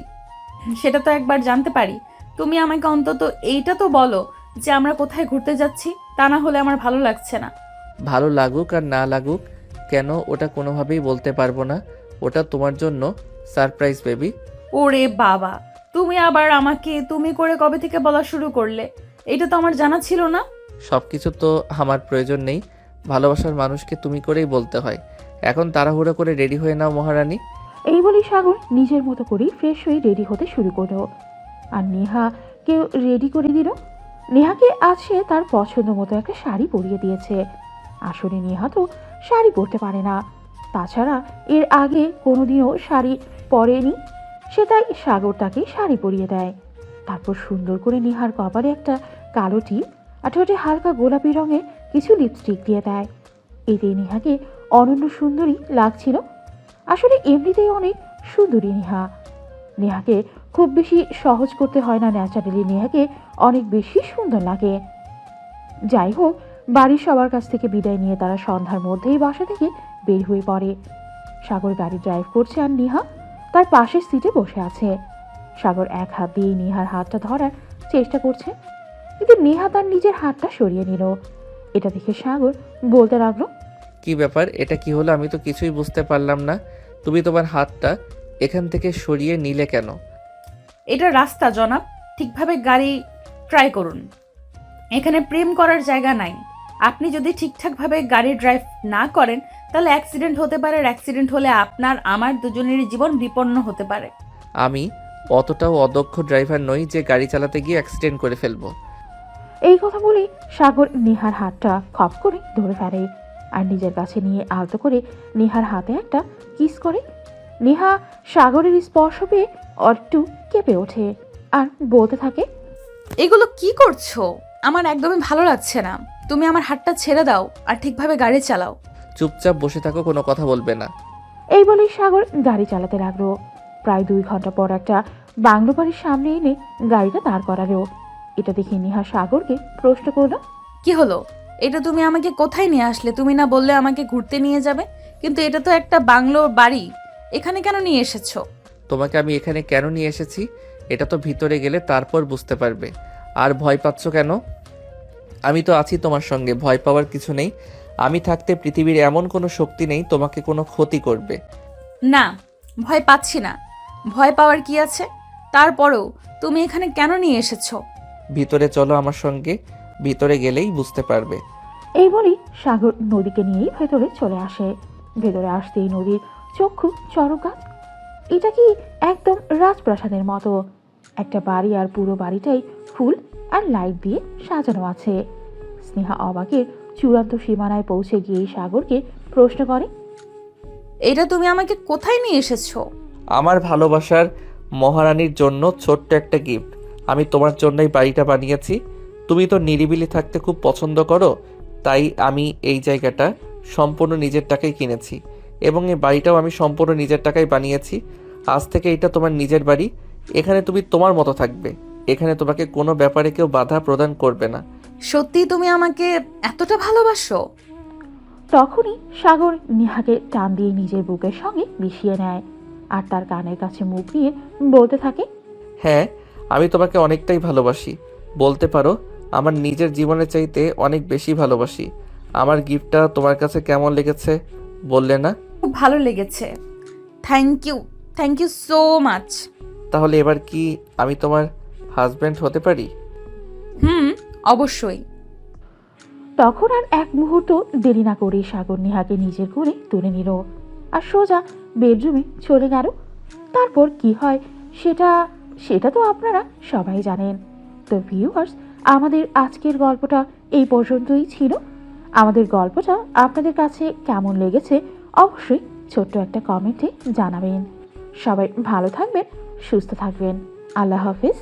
সেটা তো একবার জানতে পারি। তুমি আমাকে অন্তত এইটা তো বলো যে আমরা কোথায় ঘুরতে যাচ্ছি, তা না হলে আমার ভালো লাগছে না। ভালো লাগুক আর না লাগুক কেন, ওটা কোনোভাবেই বলতে পারবো না। ওটা তোমার জন্য সারপ্রাইজ, বেবি। ওরে বাবা, তুমি আবার আমাকে তুমি করে কবে থেকে বলা শুরু করলে? এটা তো আমার জানা ছিল না। সব কিছু তো আমার প্রয়োজন নেই, ভালোবাসার মানুষকে তুমি করেই বলতে হয়। এখন তাড়াহুড়ো করে রেডি হয়ে নাও মহারানী। এই বলেই সাগর নিজের মতো করেই ফ্রেশ হয়ে রেডি হতে শুরু করলো। আর নেহাকেও রেডি করে দিল। নেহাকে আজ সে তার পছন্দ মতো একটা শাড়ি পরিয়ে দিয়েছে। আসলে নেহা তো শাড়ি পরতে পারে না, তাছাড়া এর আগে কোনোদিনও শাড়ি পরেনি। সে তাই সাগর তাকে শাড়ি পরিয়ে দেয়। তারপর সুন্দর করে নেহার কপালে একটা কালো টিপ আর ঠোঁটে হালকা গোলাপি রঙের কিছু লিপস্টিক দিয়ে দেয়। এতে নেহাকে অনন্য সুন্দরী লাগছিল। আসলে এমনিতেই অনেক সুন্দরী নেহা। নেহাকে খুব বেশি সহজ করতে হয় না, ন্যাচারালি নেহাকে অনেক বেশি সুন্দর লাগে। যাই হোক, বাড়ির সবার কাছ থেকে বিদায় নিয়ে তারা সন্ধ্যার মধ্যেই বাসা থেকে বের হয়ে পড়ে। সাগর গাড়ি ড্রাইভ করছে আর নেহা তার পাশের সিটে বসে আছে। সাগর এক হাত দিয়ে নেহার হাতটা ধরার চেষ্টা করছে, কিন্তু নেহা তার নিজের হাতটা সরিয়ে নিল। এটা দেখে সাগর বলতে লাগলো, কি ব্যাপার, এটা কি হলো? আমি তো কিছুই বুঝতে পারলাম না। তুমি তোমার হাতটা এখান থেকে সরিয়ে নিলে কেন? এটা রাস্তা জনাব, ঠিকভাবে গাড়ি ট্রাই করুন। এখানে প্রেম করার জায়গা নাই। আপনি যদি ঠিকঠাকভাবে গাড়ি ড্রাইভ না করেন তাহলে অ্যাক্সিডেন্ট হতে পারে, আর অ্যাক্সিডেন্ট হলে আপনার আমার দুজনেরই জীবন বিপন্ন হতে পারে। আমি অতটাও অদক্ষ ড্রাইভার নই যে গাড়ি চালাতে গিয়ে অ্যাক্সিডেন্ট করে ফেলবো। এই কথা বলে সাগর নেহার হাতটা খপ করে ধরে ফেলে আর নিজের কাছে নিয়ে আলতো করে নেহার হাতে একটা কিস করে। নেহা সাগরের স্পর্শ পেয়ে একটু কেঁপে ওঠে আর বলতে থাকে, এগুলো কি করছো? আমার একদমই ভালো লাগছে না। তুমি আমার হাতটা ছেড়ে দাও আর ঠিকভাবে গাড়ি চালাও। চুপচাপ বসে থাকো, কোনো কথা বলবে না। এই বলে সাগর গাড়ি চালাতে লাগলো। প্রায় 2 ঘন্টা পর একটা বাংলো বাড়ির সামনে এনে গাড়িটা দাঁড় করালো। এটা দেখে নেহা সাগরকে প্রশ্ন করলো, কি হলো? এটা তুমি আমাকে কোথায় নিয়ে আসলে? তুমি না বললে আমাকে ঘুরতে নিয়ে যাবে? কিন্তু এটা তো একটা বাংলো বাড়ি, এখানে কেন নিয়ে এসেছো? তোমাকে আমি এখানে কেন নিয়ে এসেছি এটা তো ভিতরে গেলে তারপর বুঝতে পারবে। আর ভয় পাচ্ছ কেন? আমি তো আছি তোমার সঙ্গে, ভয় পাওয়ার কিছু নেই। আমি থাকতে পৃথিবীর এমন কোনো শক্তি নেই তোমাকে কোনো ক্ষতি করবে। না, ভয় পাচ্ছি না। ভয় পাওয়ার কি আছে? তারপরেও তুমি এখানে কেন নিয়ে এসেছো? ভিতরে চলো আমার সঙ্গে, ভিতরে গেলেই বুঝতে পারবে। এই বলেই সাগর নদীকে নিয়েই ভেতরে চলে আসে। ভেতরে আসতেই নদীর চক্ষু চরকাত। এটা কি একদম রাজপ্রাসাদের মতো। একটা বাড়ি, আর পুরো বাড়িটাই ফুল আর লাইট দিয়ে সাজানো আছে। স্নেহা অবাকের চূড়ান্ত সীমানায় পৌঁছে গিয়ে সাগরকে প্রশ্ন করে, এটা তুমি আমাকে কোথায় নিয়ে এসেছো? আমার ভালোবাসার মহারানীর জন্য ছোট্ট একটা গিফট। আমি তোমার জন্যই বাড়িটা বানিয়েছি। তুমি তো নিরিবিলি থাকতে খুব পছন্দ করো, তাই আমি এই জায়গাটা সম্পূর্ণ নিজের টাকায় কিনেছি এবং এই বাড়িটাও আমি সম্পূর্ণ নিজের টাকায় বানিয়েছি। আজ থেকে এটা তোমার নিজের বাড়ি। এখানে তুমি তোমার মতো থাকবে। এখানে তোমাকে কোনো ব্যাপারে কেউ বাধা প্রদান করবে না। সত্যি তুমি আমাকে এতটা ভালোবাসো? তখনই সাগর নেহাকে টান দিয়ে নিজের বুকের সঙ্গে মিশিয়ে নেয় আর তার কানের কাছে মুখ দিয়ে বলতে থাকে, হ্যাঁ, আমি তোমাকে অনেকটাই ভালোবাসি। বলতে পারো আমার নিজের জীবনের চাইতে অনেক বেশি ভালোবাসি। আমার গিফটটা তোমার কাছে কেমন লেগেছে বললে না? খুব ভালো লেগেছে। Thank you so much. তাহলে এবার কি আমি তোমার হাজব্যান্ড হতে পারি? অবশ্যই। তখন আর এক মুহূর্ত দেরি না করে সাগর নেহাকে নিজের কোলে তুলে নিল আর সোজা বেডরুমে চলে গেল। তারপর কি হয় সেটা তো আপনারা সবাই জানেন। তো ভিউয়ার্স, আমাদের আজকের গল্পটা এই পর্যন্তই ছিল। আমাদের গল্পটা আপনাদের কাছে কেমন লেগেছে অবশ্যই ছোট্ট একটা কমেন্টে জানাবেন। সবাই ভালো থাকবেন, সুস্থ থাকবেন। আল্লাহ হাফেজ।